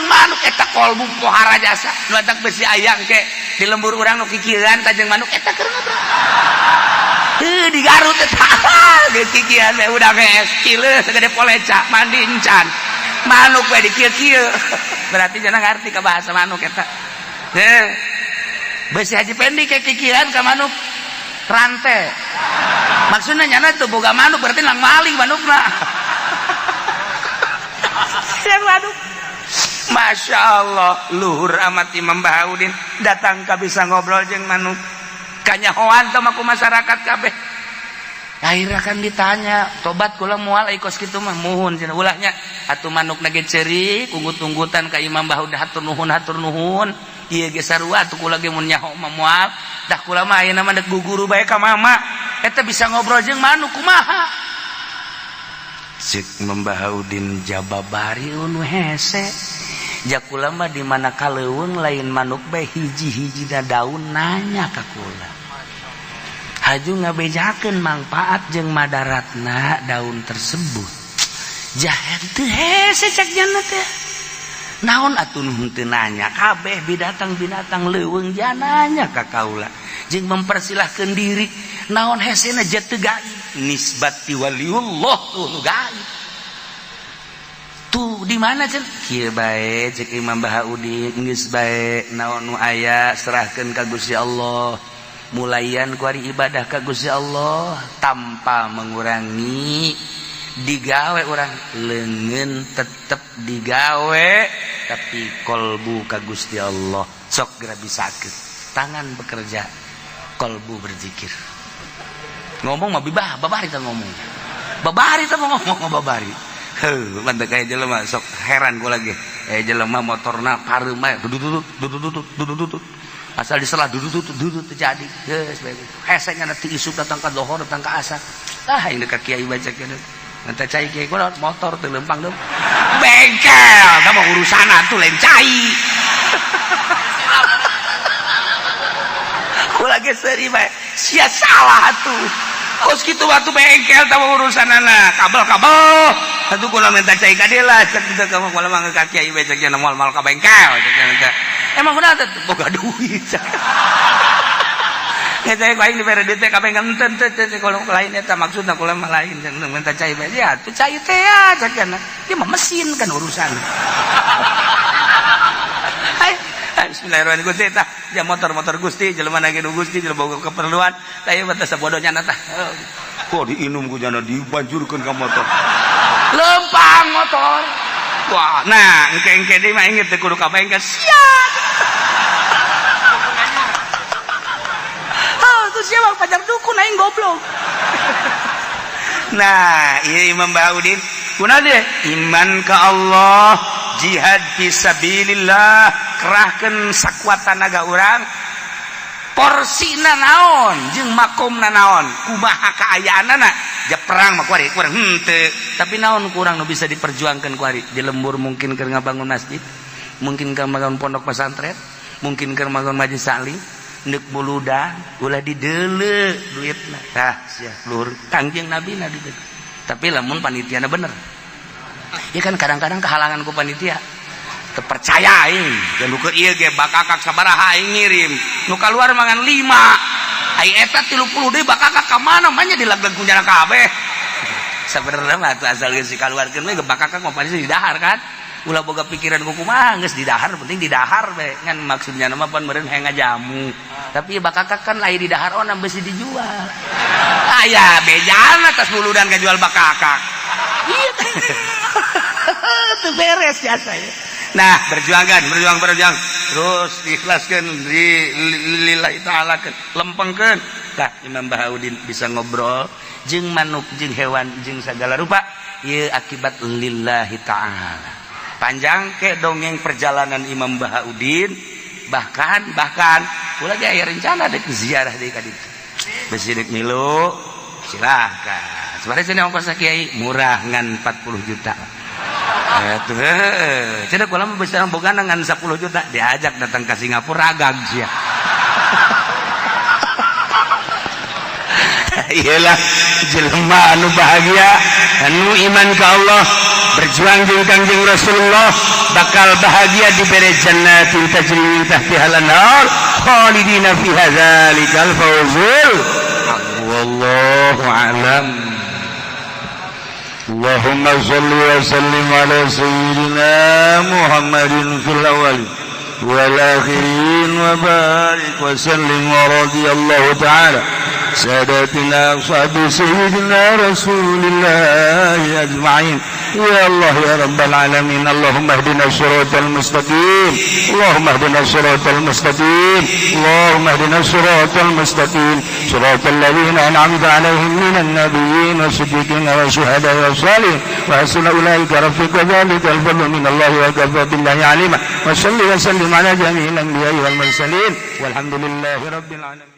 manuk eta kolbu pohara jasa nu atak besi ayang ke di lembur urang nu kikieuan ka jeung manuk eta keur ngobrol di Garut eta geus kikieuan we udah geus cileuh segede poleca mandi encan manuk we dikieu-kieu berarti cenah ngarti ka bahasa manuk eta besi haji pendi ke kikieuan ka manuk rantai maksudnya nyana tuh boga manuk berarti nang maling manukna yang manuk Masya Allah luhur amat Imam Bahaudin datang ka bisa ngobrol jeung manuk kanyahoan teh ku masyarakat kabeh akhirnya kan ditanya tobat kula moal ikos kitu mah muhun cenah ulahnya atuh manukna ge ceurik unggut-unggutan ka Imam Bahaudin hatur nuhun ieu ge sarua atuh kula ge mun nyaho mah moal dah kula mah ayeuna mah dek guguru bae ka mama eta bisa ngobrol jeung manuk kumaha cek Imam Bahaudin jababari nu hese jakula mah di mana kaleuweung lain manuk bae hiji-hijina daun nanya ka kula haju ngabejakeun manfaat jeung madaratna daun tersebut jahen teu hese cek jana teh naon atuh nu henteu nanya kabeh binatang-binatang leuweung jananya ka kaula jeung mempersilahkeun diri naon hesena jet teu gaib nisbati waliullah tuh gaib tuh di mana cenah kieu bae cek Imam Bahaudin geus bae naon nu aya serahkeun ka Gusti Allah mulayan kuari ibadah ka Gusti Allah tanpa mengurangi digawe orang leungeun tetep digawe tapi kolbu ka Gusti Allah sok geura bisakeun tangan bekerja kolbu berzikir ngomong mah bibah babari teh ngomong babari mantep kayak jelema sok heran gua lagi jelema motorna pareu mah dudut asal diselah dudut terjadi geus bae hese nya teu isuk datang ka lohor datang ka asar ini dekat kiai baca kieu nanti cai kiai gua motor teu lempang deung bengkel da mah urusana tuh lain cai gua lagi seri bae sia salah tuh kos kitu waktu bengkel tah urusanana kabel atuh kula minta cai ka dieu lah cek teu ka kula mah ka kiai bae cek moal ka bengkel cek emang kunaon teh boga duit cek ngecai ku aing dibere duit teh ka bengkel teu kalau lain eta maksudna kula mah lain cek minta cai bae ya tuh cai teh ya cek kana ieu mah mesin kan urusan Bismillahirrahmanirrahim Gusti tah ya motor Gusti jelema nage nu Gusti jelema boga keperluan tah ieu batas bodohnya tah kok diinum ku jana dibanjurkeun ka motor lempang motor wah nah engke deui mah inget teh kudu ka bengkel siap tuh siapa pacar dukun aing goblok nah ieu Imam Bahaudin kunaon dia iman ka Allah jihad fisabilillah kerahkeun sakuat tenaga urang porsina naon jeung makomna naon kumaha kaayaanana ja perang mah kuari kurang henteu tapi naon kurang nu bisa diperjuangkeun kuari di lembur mungkin keur ngabangun masjid mungkin keur ngabangun pondok pesantren mungkin keur ngabangun majelis taklim neuk buluda ulah dideuleu duitna tah sia luhur Kangjeng Nabi na dideuleu tapi lamun panitiana bener ya kan kadang-kadang kehalangan ku panitia terpercaya aing dan ukur ieu ge bakakak sabaraha aing ngirim nu kaluar mangan 5 ai eta 30 deui bakaka ka mana manya dilagleg kunjana kabeh sabenerna mah atuh asal geus dikaluarkeun we bakaka mah pasti di dahar kan ulah boga pikiran kumaha geus di dahar penting di dahar we ngan maksudnya mah pan meureun hayang ngajamu tapi bakaka kan lain di dahar ona besi dijual aya bejana tas buludan kajual bakaka ieu teu beres jasa ya. Nah berjuang terus diikhlaskan lillahi ta'ala lempengkeun tah Imam Bahaudin bisa ngobrol jeung manuk jeung hewan jeung segala rupa ieu akibat lillahi ta'ala panjang ke dongeng perjalanan Imam Bahaudin bahkan ulah ge aya rencana dek ziarah deui ka ditu besi dek milu silakan sebenarnya cenah ongkos kiai murah ngan 40 juta atuh cenah kula mah bisa boga ngan 10 juta diajak datang ke Singapura agak sia iyalah jelema anu bahagia anu iman ka Allah berjuang jeung Kangjeng Rasulullah bakal bahagia diberi jannatin tajri min tahtiha al-anhar khalidina fiha dzalikal fawzul wallahu a'lam. Allahumma shalli wa sallim ala sayyidina Muhammadin fil awwalin wal akhirin wa barik wa sallim wa radiyallahu ta'ala سادتنا أصحاب سيدنا رسول الله أجمعين يا الله يا رب العالمين اللهم اهدنا الصراط المستقيم اللهم اهدنا الصراط المستقيم اللهم اهدنا الصراط المستقيم صراط الذين أنعمت عليهم من النبيين والصديقين والشهداء والصالحين وحسن أولئك رفيق ذلك الفضل من الله وكفى بالله عليما وصل وسلم على جميع الأنبياء والمرسلين والحمد لله رب العالمين.